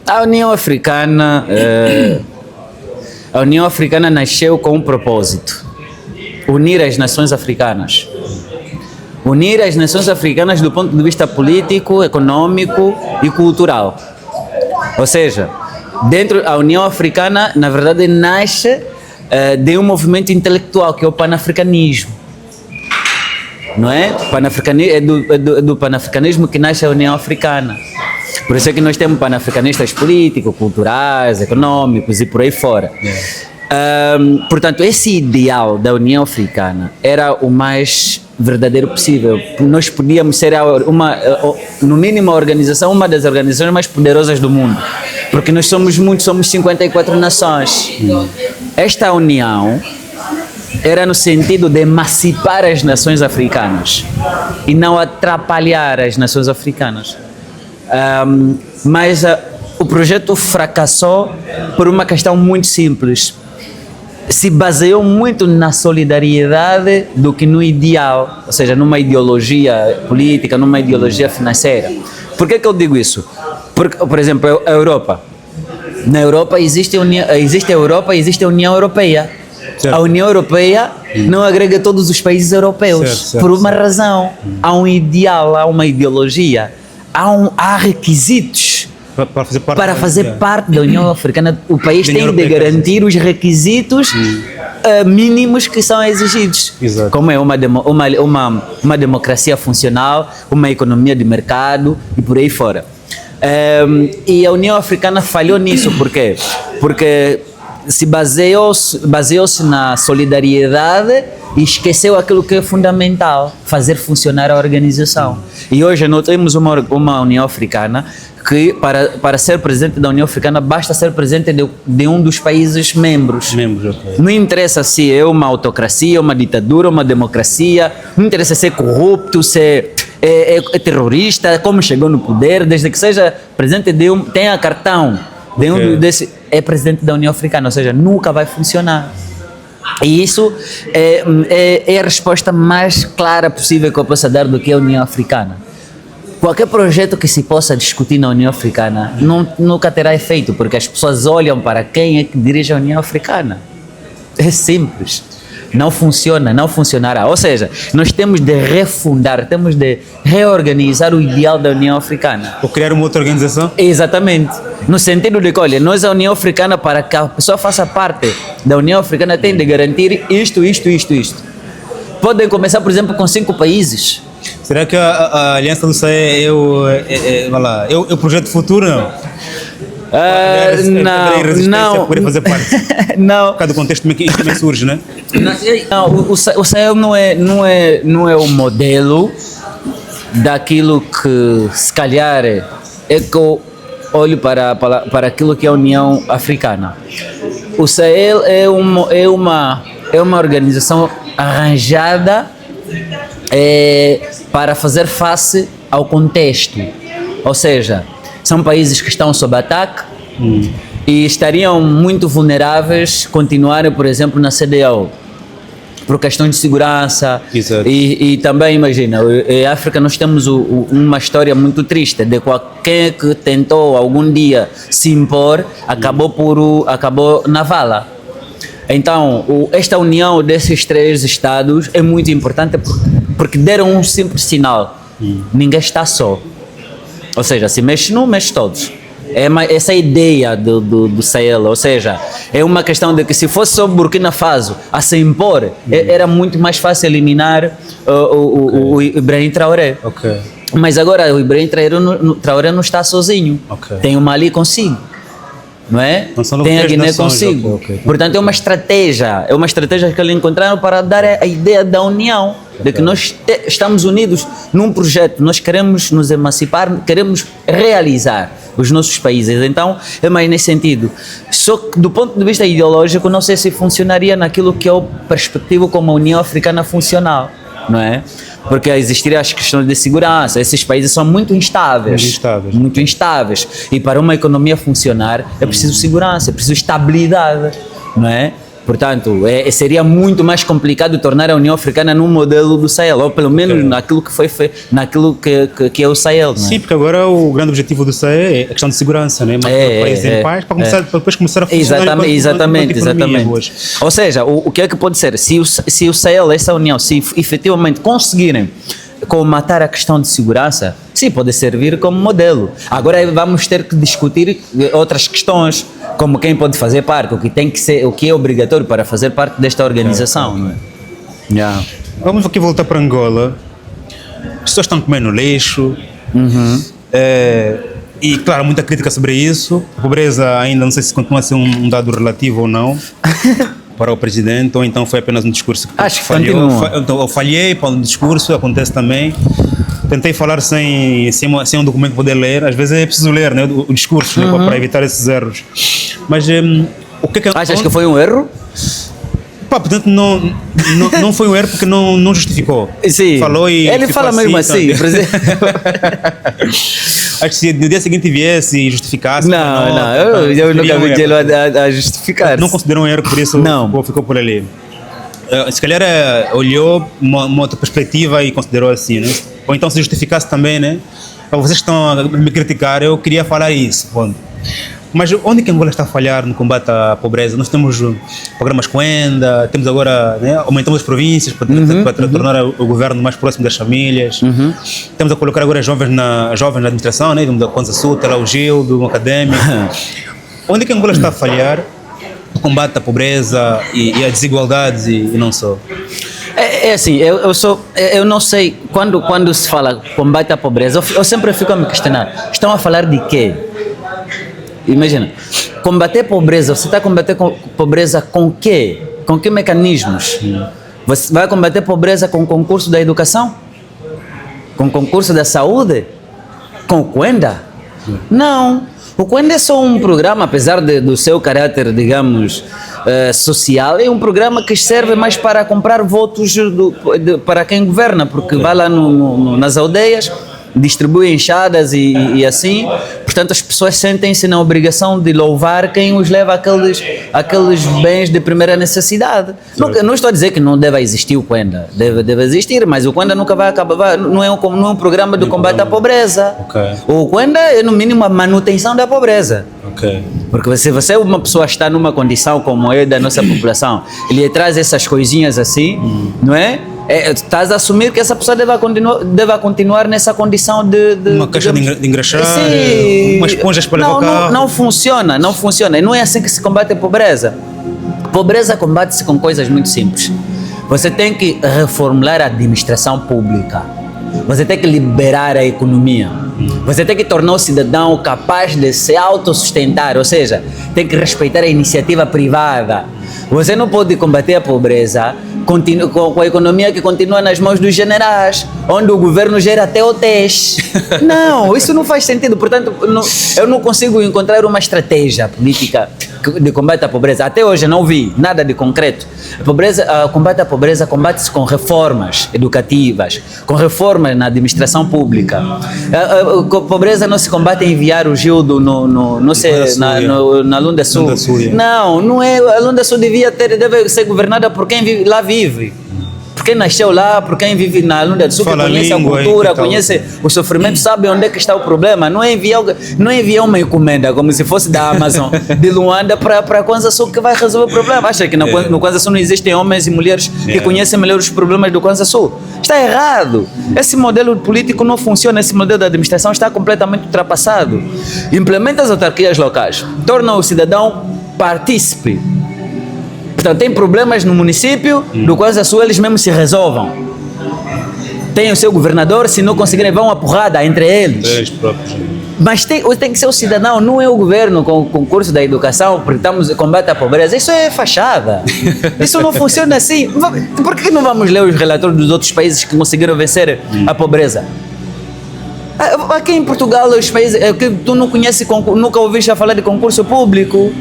A União Africana nasceu com um propósito: unir as nações africanas. unir as nações africanas do ponto de vista político, econômico e cultural. Ou seja, dentro da União Africana, na verdade, nasce de um movimento intelectual que é o panafricanismo. Não é? Do panafricanismo que nasce a União Africana. Por isso é que nós temos panafricanistas políticos, culturais, econômicos e por aí fora. Portanto, esse ideal da União Africana era o mais verdadeiro possível. Nós podíamos ser, no mínimo, uma das organizações mais poderosas do mundo, porque nós somos 54 nações. Esta união era no sentido de emancipar as nações africanas e não atrapalhar as nações africanas. Mas o projeto fracassou por uma questão muito simples. Se baseou muito na solidariedade do que no ideal, ou seja, numa ideologia política, numa ideologia financeira. Por que eu digo isso? Porque, por exemplo, a Europa. Na Europa existe a Europa e existe a União Europeia. Certo. A União Europeia não agrega todos os países europeus, por uma razão. Há um ideal, há uma ideologia, há requisitos para fazer parte da União Africana. O país tem de garantir os requisitos mínimos que são exigidos. Exato. Como é uma democracia funcional, uma economia de mercado e por aí fora. E a União Africana falhou nisso. Por quê? Porque se baseou-se na solidariedade e esqueceu aquilo que é fundamental, fazer funcionar a organização. E hoje nós temos uma União Africana que, para ser presidente da União Africana, basta ser presidente de um dos países membros. Okay. Não interessa se é uma autocracia, uma ditadura, uma democracia, não interessa se é corrupto, se é terrorista, como chegou no poder, desde que seja presidente tenha cartão de é presidente da União Africana, ou seja, nunca vai funcionar. E isso é a resposta mais clara possível que eu possa dar do que é a União Africana. Qualquer projeto que se possa discutir na União Africana nunca terá efeito, porque as pessoas olham para quem é que dirige a União Africana. É simples. Não funciona, não funcionará. Ou seja, nós temos de refundar, temos de reorganizar o ideal da União Africana. Ou criar uma outra organização? Exatamente. No sentido de que, olha, nós a União Africana, para que a pessoa faça parte da União Africana, tem de garantir isto. Podem começar, por exemplo, com 5 países. Será que a Aliança do Sahel é o projeto futuro, não? Não. Poder fazer parte. Não. Por causa do contexto que isso também surge, né? Não, o Sahel não é o modelo daquilo que, se calhar, é que eu olho para aquilo que é a União Africana. O Sahel é uma organização arranjada para fazer face ao contexto. Ou seja, são países que estão sob ataque e estariam muito vulneráveis continuarem, por exemplo, na CEDEAO, por questão de segurança. E também, imagina, em África nós temos uma história muito triste de qualquer que tentou algum dia se impor, acabou na vala. Então, esta união desses 3 estados é muito importante porque deram um simples sinal: ninguém está só. Ou seja, se mexe um, mexe todos. Essa é a ideia do Sahel. Ou seja, é uma questão de que, se fosse só Burkina Faso a se impor, era muito mais fácil eliminar o Ibrahim Traoré. Okay. Mas agora o Ibrahim Traoré não está sozinho. Okay. Tem o Mali consigo. Não é? Tem a Guiné consigo. Okay. Portanto, é uma estratégia que eles encontraram para dar a ideia da união, de que nós estamos unidos num projeto, nós queremos nos emancipar, queremos realizar os nossos países. Então, é mais nesse sentido. Só que, do ponto de vista ideológico, não sei se funcionaria naquilo que é o perspectivo como a União Africana funcional, não é? Porque existiriam as questões de segurança. Esses países são muito instáveis. E para uma economia funcionar é preciso segurança, é preciso estabilidade, não é? Portanto, seria muito mais complicado tornar a União Africana num modelo do Sahel, ou pelo menos naquilo que foi feito, naquilo que é o Sahel. Não é? Sim, porque agora o grande objetivo do Sahel é a questão de segurança, né? Manter o país em paz para depois começar a funcionar. Exatamente. Ou seja, o que é que pode ser? Se o Sahel, essa união, se efetivamente conseguirem colmatar a questão de segurança, sim, pode servir como modelo. Agora vamos ter que discutir outras questões, como quem pode fazer parte, o que tem que ser, o que é obrigatório para fazer parte desta organização. Não é? Yeah. Vamos aqui voltar para Angola. As pessoas estão comendo lixo. E, claro, muita crítica sobre isso. A pobreza ainda não sei se continua a ser um dado relativo ou não para o presidente, ou então foi apenas um discurso que acho que falhou. continua. Então, eu falhei para um discurso, acontece também. Tentei falar sem um documento poder ler. Às vezes é preciso ler, né, o discurso, né, para evitar esses erros. Mas o que é que... Achas que foi um erro? Pá, portanto, não foi um erro porque não justificou. Sim. Falou e ele fala mesmo assim. Acho que se no dia seguinte viesse e justificasse... eu nunca vi ele a justificar. Não considerou um erro, por isso ficou por ali. Se calhar olhou uma outra perspectiva e considerou assim, né? Ou então se justificasse também, né? Para vocês que estão a me criticar, eu queria falar isso. Bom. Mas onde que Angola está a falhar no combate à pobreza? Nós temos programas Coenda, temos agora, né, aumentamos as províncias para tornar o governo mais próximo das famílias. Estamos a colocar agora jovens na administração, né, da Kwanza Sul, terá o Gildo, um académico. Onde que Angola está a falhar no combate à pobreza e à desigualdade e não só? É assim, eu não sei, quando se fala combate à pobreza, eu sempre fico a me questionar, estão a falar de quê? Imagina, combater pobreza, você está a combater pobreza com quê? Com que mecanismos? Você vai combater pobreza com o concurso da educação? Com o concurso da saúde? Com o Coenda? Não. O Coenda é só um programa, apesar do seu caráter, digamos, social, é um programa que serve mais para comprar votos para quem governa, porque vai lá nas aldeias, distribui enxadas e assim, portanto as pessoas sentem-se na obrigação de louvar quem os leva àqueles bens de primeira necessidade. Não estou a dizer que não deve existir o Coenda, deve existir, mas o Coenda nunca vai acabar, não é um programa de combate à pobreza. O Coenda é no mínimo a manutenção da pobreza. Porque se você é uma pessoa que está numa condição como é da nossa população, ele traz essas coisinhas assim, não é? Estás a assumir que essa pessoa deva continuar nessa condição de uma caixa de engraxar, umas esponjas para levar o carro. Não funciona. Não é assim que se combate a pobreza. Pobreza combate-se com coisas muito simples. Você tem que reformular a administração pública. Você tem que liberar a economia. Você tem que tornar o cidadão capaz de se autossustentar, ou seja, tem que respeitar a iniciativa privada. Você não pode combater a pobreza com a economia que continua nas mãos dos generais, onde o governo gera até hotéis. Não, isso não faz sentido. Portanto, eu não consigo encontrar uma estratégia política de combate à pobreza. Até hoje não vi nada de concreto. Combate à pobreza combate-se com reformas educativas, com reformas na administração pública. A pobreza não se combate em enviar o Gildo na Lunda Sul. Não é. A Lunda Sul deve ser governada por quem lá vive. Por quem nasceu lá, por quem vive na Lunda do Sul, que conhece a cultura, conhece o sofrimento, sabe onde é que está o problema. Não é enviar uma encomenda, como se fosse da Amazon, de Luanda para Kwanza Sul que vai resolver o problema. Acha que no Kwanza Sul não existem homens e mulheres que conhecem melhor os problemas do Kwanza Sul? Está errado. Esse modelo político não funciona, esse modelo de administração está completamente ultrapassado. Implementa as autarquias locais, torna o cidadão partícipe. Portanto, tem problemas no município, do Kwanza Sul eles mesmos se resolvam. Tem o seu governador, se não conseguirem, vão uma porrada entre eles. Eles próprios. Mas tem que ser o cidadão, não é o governo com o concurso da educação, porque estamos em combate à pobreza. Isso é fachada. Isso não funciona assim. Por que não vamos ler os relatórios dos outros países que conseguiram vencer a pobreza? Aqui em Portugal, os países que tu não conheces, nunca ouviste falar de concurso público.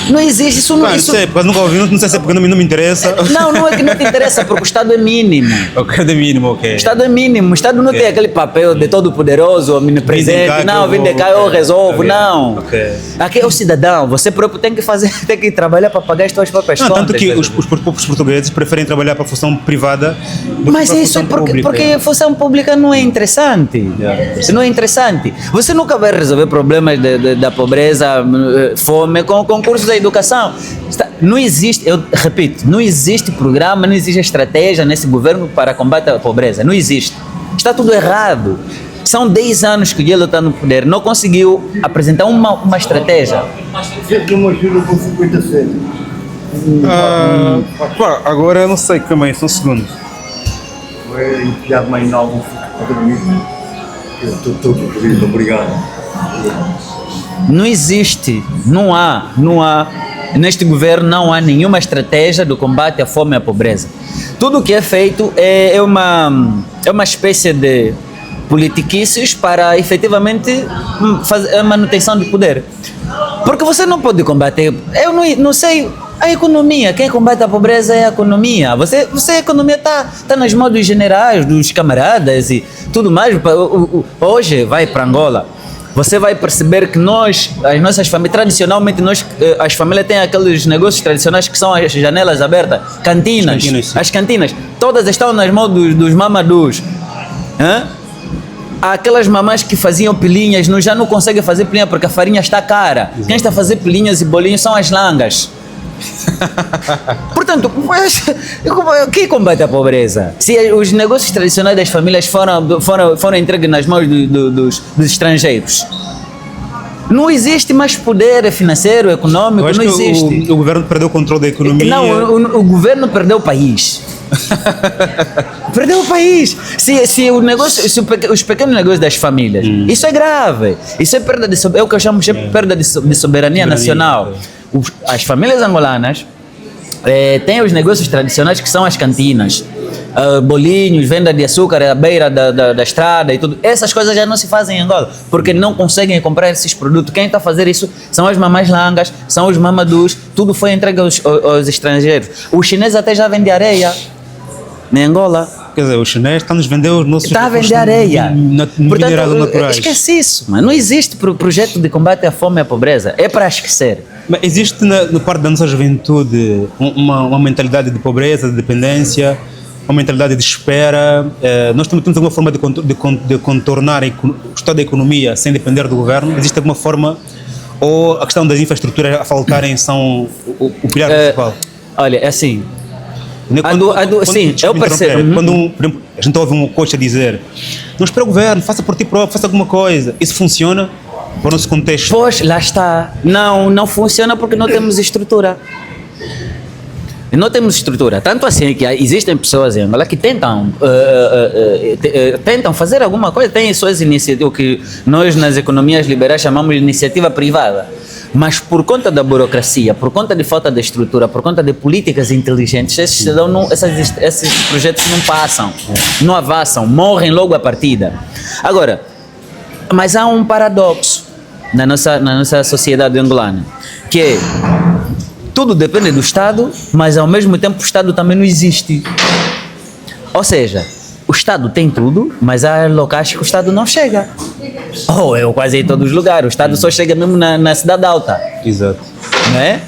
Não existe isso. Não sei, porque nunca ouvi, não sei se é porque não me interessa. Não é que não te interessa, porque o Estado é mínimo. O Estado é mínimo, ok. O Estado é mínimo. O Estado não tem aquele papel de todo poderoso, omnipresente. Vem de cá, eu resolvo. Não. Aqui é o cidadão. Você próprio tem que trabalhar para pagar as suas próprias contas. Tanto que os portugueses preferem trabalhar para a função privada do que para a função pública. Porque a função pública não é interessante. Não é interessante. Você nunca vai resolver problemas da pobreza, fome com concursos da a educação. Não existe, eu repito, não existe programa, não existe estratégia nesse governo para combater a pobreza. Não existe. Está tudo errado. São 10 anos que o Yelo está no poder, não conseguiu apresentar uma estratégia. Sempre uma ajuda com 57. Agora eu não sei, calma aí, só um segundo. Foi enfiado mais novo para dormir. Eu estou todo querido, obrigado. Não existe, não há, neste governo não há nenhuma estratégia do combate à fome e à pobreza. Tudo o que é feito é uma espécie de politiquices para efetivamente fazer a manutenção do poder. Porque você não pode combater, eu não sei, a economia, quem combate a pobreza é a economia. A economia está nas mãos dos generais, dos camaradas e tudo mais. Hoje vai para Angola. Você vai perceber que as nossas famílias, tradicionalmente, as famílias têm aqueles negócios tradicionais que são as janelas abertas, cantinas. As cantinas, todas estão nas mãos dos mamadus. Aquelas mamães que faziam pilinhas já não conseguem fazer pilinha porque a farinha está cara. Exato. Quem está a fazer pilinhas e bolinhos são as langas. Portanto, quem combate a pobreza? Se os negócios tradicionais das famílias foram entregues nas mãos dos estrangeiros, não existe mais poder financeiro, econômico, não existe. O governo perdeu o controle da economia. Não, o governo perdeu o país. Perdeu o país. Se os pequenos negócios das famílias, isso é grave. Isso é perda é o que eu chamo de perda de soberania nacional. As famílias angolanas têm os negócios tradicionais que são as cantinas, bolinhos, venda de açúcar à beira da estrada e tudo. Essas coisas já não se fazem em Angola, porque não conseguem comprar esses produtos. Quem está a fazer isso são as mamães langas, são os mamadus, tudo foi entregue aos estrangeiros. Os chineses até já vendem areia em Angola. Quer dizer, os chineses estão nos vender os nossos está a vender areia. Minerais naturais. Esquece isso, mas não existe projeto de combate à fome e à pobreza. É para esquecer. Mas existe na parte da nossa juventude uma mentalidade de pobreza, de dependência, uma mentalidade de espera. Nós temos alguma forma de contornar o estado da economia sem depender do governo? Existe alguma forma? Ou a questão das infraestruturas a faltarem são o pilar principal? Olha, é assim. Sim, eu percebo. Quando, por exemplo, a gente ouve um coach a dizer: não espera o governo, faça por ti próprio, faça alguma coisa. Isso funciona para o nosso contexto? Pois, lá está. Não funciona porque não temos estrutura. Não temos estrutura. Tanto assim que existem pessoas em Angola que tentam fazer alguma coisa, têm suas iniciativas, o que nós nas economias liberais chamamos de iniciativa privada. Mas por conta da burocracia, por conta de falta de estrutura, por conta de políticas inteligentes, esses projetos não passam, não avançam, morrem logo à partida. Agora, mas há um paradoxo na nossa sociedade angolana, que é tudo depende do Estado, mas ao mesmo tempo o Estado também não existe. Ou seja, o Estado tem tudo, mas há locais que o Estado não chega. Eu quase em todos os lugares, o Estado só chega mesmo na cidade alta. Exato. Não é?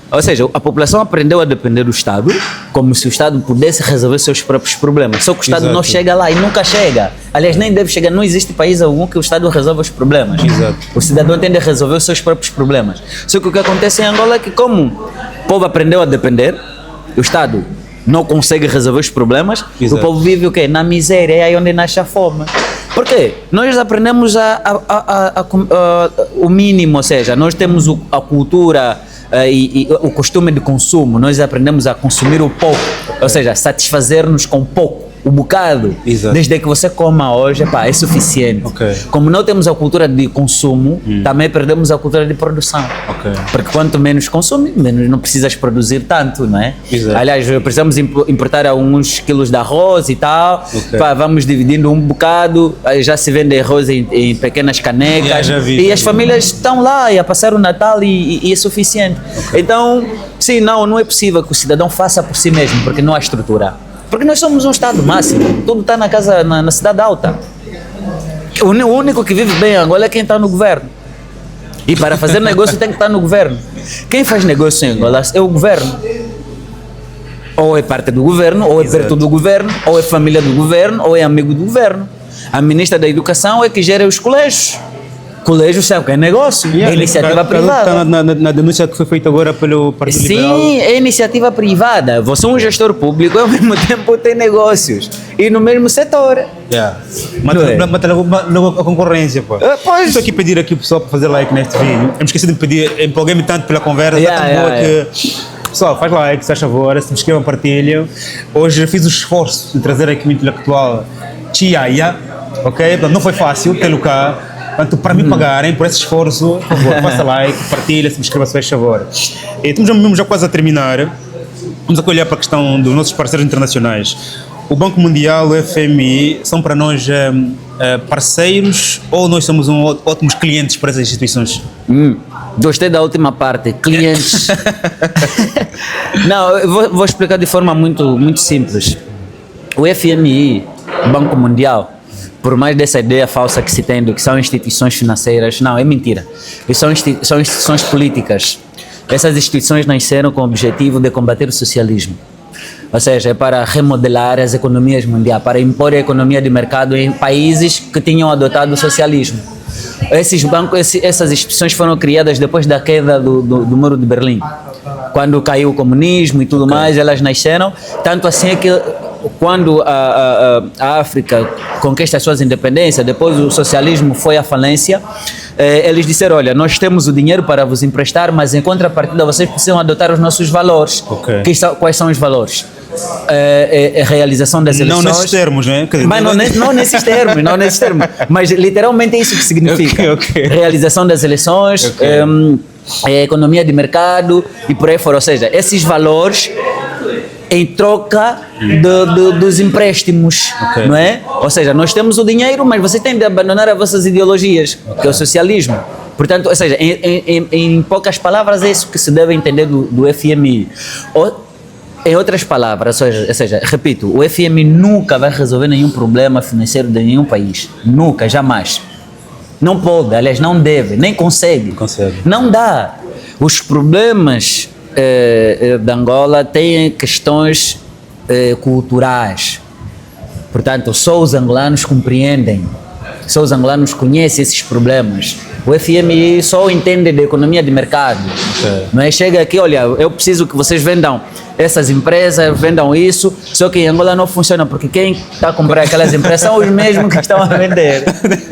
Ou seja, a população aprendeu a depender do Estado, como se o Estado pudesse resolver seus próprios problemas. Só que o Estado não chega lá e nunca chega. Aliás, nem deve chegar, não existe país algum que o Estado resolva os problemas. Exato. O cidadão tende a resolver os seus próprios problemas. Só que o que acontece em Angola é que, como o povo aprendeu a depender, o Estado não consegue resolver os problemas, o povo vive o quê? Na miséria, é aí onde nasce a fome. Por quê? Nós aprendemos o mínimo, ou seja, nós temos a cultura e o costume de consumo, nós aprendemos a consumir o pouco, ou seja, satisfazer-nos com pouco, o bocado. Exato. Desde que você coma hoje, é suficiente. Okay. Como não temos a cultura de consumo, também perdemos a cultura de produção. Okay. Porque quanto menos consome, menos não precisas produzir tanto, não é? Exato. Aliás, precisamos importar alguns quilos de arroz e tal, vamos dividindo um bocado, aí já se vende arroz em pequenas canecas, e as famílias estão lá a passar o Natal e é suficiente. Okay. Então, sim, não é possível que o cidadão faça por si mesmo, porque não há estrutura. Porque nós somos um Estado máximo, tudo está na cidade alta. O único que vive bem em Angola é quem está no governo. E para fazer negócio tem que estar no governo. Quem faz negócio em Angola é o governo. Ou é parte do governo, ou é perto do governo, ou é família do governo, ou é amigo do governo. A ministra da Educação é que gera os colégios. Colégios sabe que é negócio, é iniciativa privada. Está na denúncia que foi feita agora pelo Partido Liberal. Sim, é iniciativa privada. Você é um gestor público e ao mesmo tempo tem negócios. E no mesmo setor. Yeah. Não é? Logo a concorrência, pô. Pois. Estou aqui a pedir aqui o pessoal para fazer like neste vídeo. Eu me esqueci de pedir, empolguei-me tanto pela conversa, tão boa que... Pessoal, faz like, se faz favor, se inscrevam, partilham. Hoje eu fiz o esforço de trazer aqui um intelectual Chiaya, ok? Portanto, não foi fácil tê-lo cá. Portanto, para me pagarem por esse esforço, por favor, faça like, partilha, se inscreva, se faz favor. E estamos mesmo já quase a terminar. Vamos aqui olhar para a questão dos nossos parceiros internacionais. O Banco Mundial, o FMI, são para nós parceiros ou nós somos ótimos clientes para essas instituições? Gostei da última parte, clientes. Não, eu vou explicar de forma muito simples. O FMI, Banco Mundial, por mais dessa ideia falsa que se tem de que são instituições financeiras, não, é mentira. São instituições políticas. Essas instituições nasceram com o objetivo de combater o socialismo. Ou seja, é para remodelar as economias mundiais, para impor a economia de mercado em países que tinham adotado o socialismo. Esses bancos, essas instituições foram criadas depois da queda do Muro de Berlim. Quando caiu o comunismo e tudo mais, elas nasceram. Tanto assim é que quando a África conquista as suas independências, depois o socialismo foi à falência, eles disseram, olha, nós temos o dinheiro para vos emprestar, mas em contrapartida vocês precisam adotar os nossos valores. Quais são os valores? A realização das eleições. Não nesses termos, né? Mas não nesses termos, mas literalmente é isso que significa. Realização das eleições, a economia de mercado e por aí fora. Ou seja, esses valores em troca dos empréstimos, não é? Ou seja, nós temos o dinheiro, mas você tem de abandonar as vossas ideologias, que é o socialismo. Portanto, ou seja, em poucas palavras é isso que se deve entender do FMI. Em outras palavras, ou seja, repito, o FMI nunca vai resolver nenhum problema financeiro de nenhum país. Nunca, jamais. Não pode, aliás, não deve, nem consegue. Não dá. Os problemas da Angola têm questões culturais. Portanto, só os angolanos compreendem, só os angolanos conhecem esses problemas. O FMI só entende de economia de mercado. Não é? Chega aqui, olha, eu preciso que vocês vendam essas empresas, vendam isso, só que em Angola não funciona, porque quem está a comprar aquelas empresas são os mesmos que estão a vender.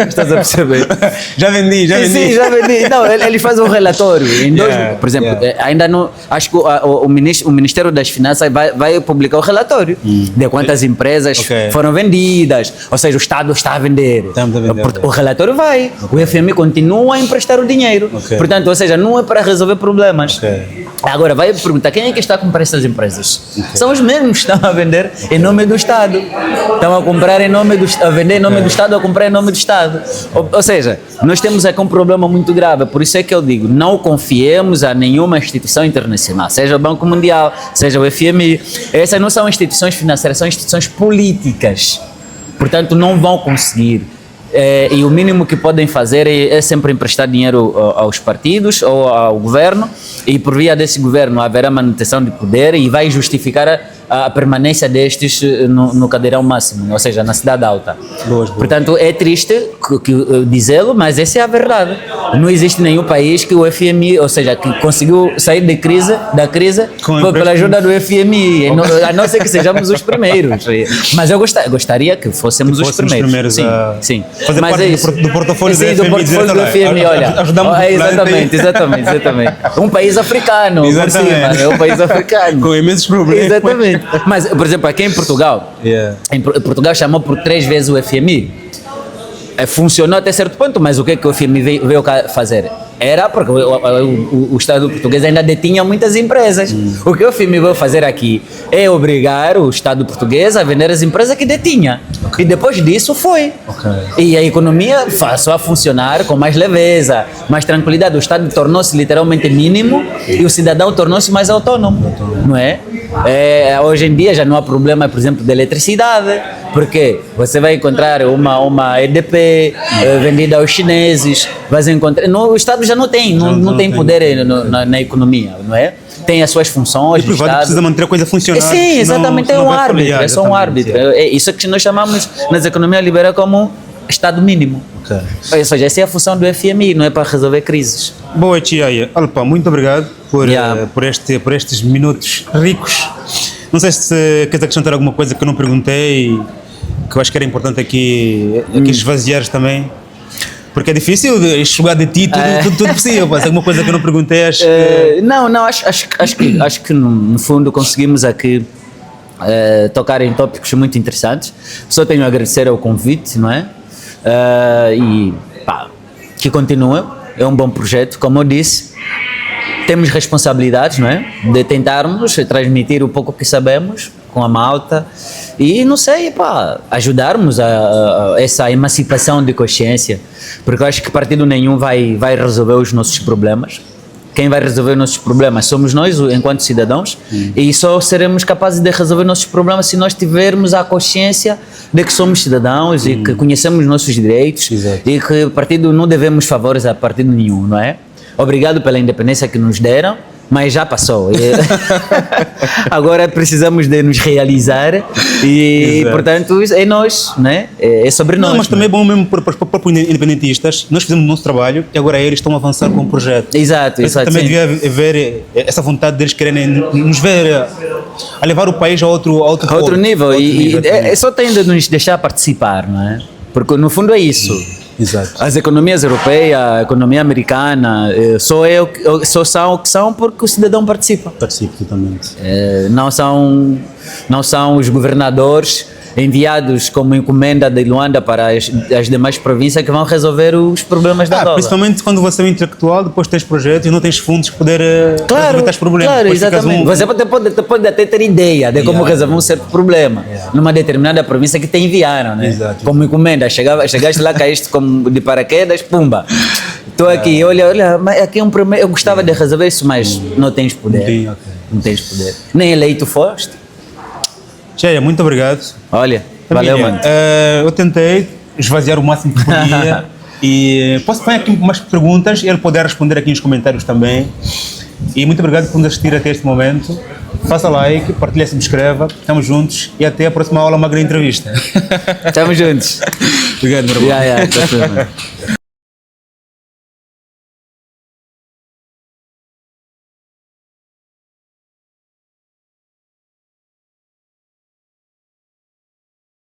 Estás a perceber? Já vendi. Sim, já vendi. Não, eles fazem um relatório. Por exemplo, ainda não. Acho que o Ministério das Finanças vai publicar o relatório de quantas empresas foram vendidas. Ou seja, o Estado está a vender. O relatório vai. O FMI continua a emprestar o dinheiro. Portanto, ou seja, não é para resolver problemas. Agora, vai perguntar quem é que está a comprar essas empresas? São os mesmos que estão a vender em nome do Estado. Estão a comprar em nome do Estado, a vender em nome do Estado, a comprar em nome do Estado. Ou seja, nós temos aqui um problema muito grave. Por isso é que eu digo, não confiemos a nenhuma instituição internacional, seja o Banco Mundial, seja o FMI. Essas não são instituições financeiras, são instituições políticas. Portanto, não vão conseguir. E o mínimo que podem fazer é sempre emprestar dinheiro aos partidos ou ao governo, e por via desse governo haverá manutenção de poder e vai justificar a permanência destes no cadeirão máximo, ou seja, na cidade alta. Portanto, é triste dizê-lo, mas essa é a verdade. Não existe nenhum país que o FMI, ou seja, que conseguiu sair da crise pela ajuda do FMI, a não ser que sejamos os primeiros. Mas eu gostaria que fôssemos os primeiros. Sim. Fazer mas parte do portfólio do FMI. Do portfólio do FMI, olha. Ajudamos Exatamente. Um país africano, por cima, é um país africano. Com imensos problemas. Exatamente. Mas, por exemplo, aqui em Portugal, Portugal chamou por 3 vezes o FMI. Funcionou até certo ponto, mas o que é que o FMI veio cá fazer? Era porque o Estado português ainda detinha muitas empresas. O que o FMI veio fazer aqui é obrigar o Estado português a vender as empresas que detinha. E depois disso foi. E a economia passou a funcionar com mais leveza, mais tranquilidade. O Estado tornou-se literalmente mínimo e o cidadão tornou-se mais autônomo, não é? Hoje em dia já não há problema, por exemplo, de eletricidade, porque você vai encontrar uma EDP vendida aos chineses, vai encontrar. O Estado já não tem poder na economia, não é? Tem as suas funções. E o privado precisa manter a coisa funcionando. Sim, exatamente, é um árbitro, é só um árbitro. É isso que nós chamamos nas economias liberais como Estado mínimo. Ok. Ou seja, essa é a função do FMI, não é para resolver crises. Boa, Tia. Alpa, muito obrigado por, Yeah. por estes minutos ricos. Não sei se queres acrescentar alguma coisa que eu não perguntei, que eu acho que era importante aqui esvaziares também. Porque é difícil enxugar de ti tudo possível. Mas alguma coisa que eu não perguntei, acho que... Não, acho que no fundo conseguimos aqui tocar em tópicos muito interessantes. Só tenho a agradecer ao convite, não é? E pá, que continua, é um bom projeto, como eu disse, temos responsabilidades, não é? De tentarmos transmitir o pouco que sabemos com a malta e, não sei, pá, ajudarmos a essa emancipação de consciência, porque eu acho que partido nenhum vai resolver os nossos problemas. Quem vai resolver os nossos problemas somos nós, enquanto cidadãos, e só seremos capazes de resolver nossos problemas se nós tivermos a consciência de que somos cidadãos e que conhecemos os nossos direitos. Exato. E que partido não devemos favores a partido nenhum, não é? Obrigado pela independência que nos deram, mas já passou. Agora precisamos de nos realizar e, Exato. portanto, é nós, né? É sobre nós. Não, mas também é né? bom mesmo para os independentistas. Nós fizemos o nosso trabalho e agora eles estão a avançar com o projeto. Exato, Parece que exato. também sim. devia haver essa vontade deles quererem nos ver a levar o país a outro A outro ponto, nível. a outro E nível também. é só tem de nos deixar participar, não é? Porque no fundo é isso. Exato. As economias europeias, a economia americana, só são o que são porque o cidadão participa. Participo totalmente. Não são os governadores enviados como encomenda de Luanda para as demais províncias que vão resolver os problemas da Angola. Principalmente quando você é um intelectual, depois tens projetos e não tens fundos para poder resolver os problemas. Claro, Depois ficas exatamente. Você pode até ter ideia de como resolver um certo problema numa determinada província que te enviaram, né? Exato. Como encomenda, chegaste lá, caíste como de paraquedas, pumba. Estou aqui, olha, mas aqui é um problema, eu gostava de resolver isso, mas não tens poder. Sim, ok. Não tens poder. Nem eleito foste. Cheia, muito obrigado. Olha, valeu, Família, mano. eu tentei esvaziar o máximo que podia e posso fazer aqui mais perguntas e ele poder responder aqui nos comentários também. E muito obrigado por nos assistir até este momento. Faça like, partilhe, subscreva. Estamos juntos e até a próxima aula, uma grande entrevista. Estamos juntos. Obrigado, meu irmão. Tá tudo bem.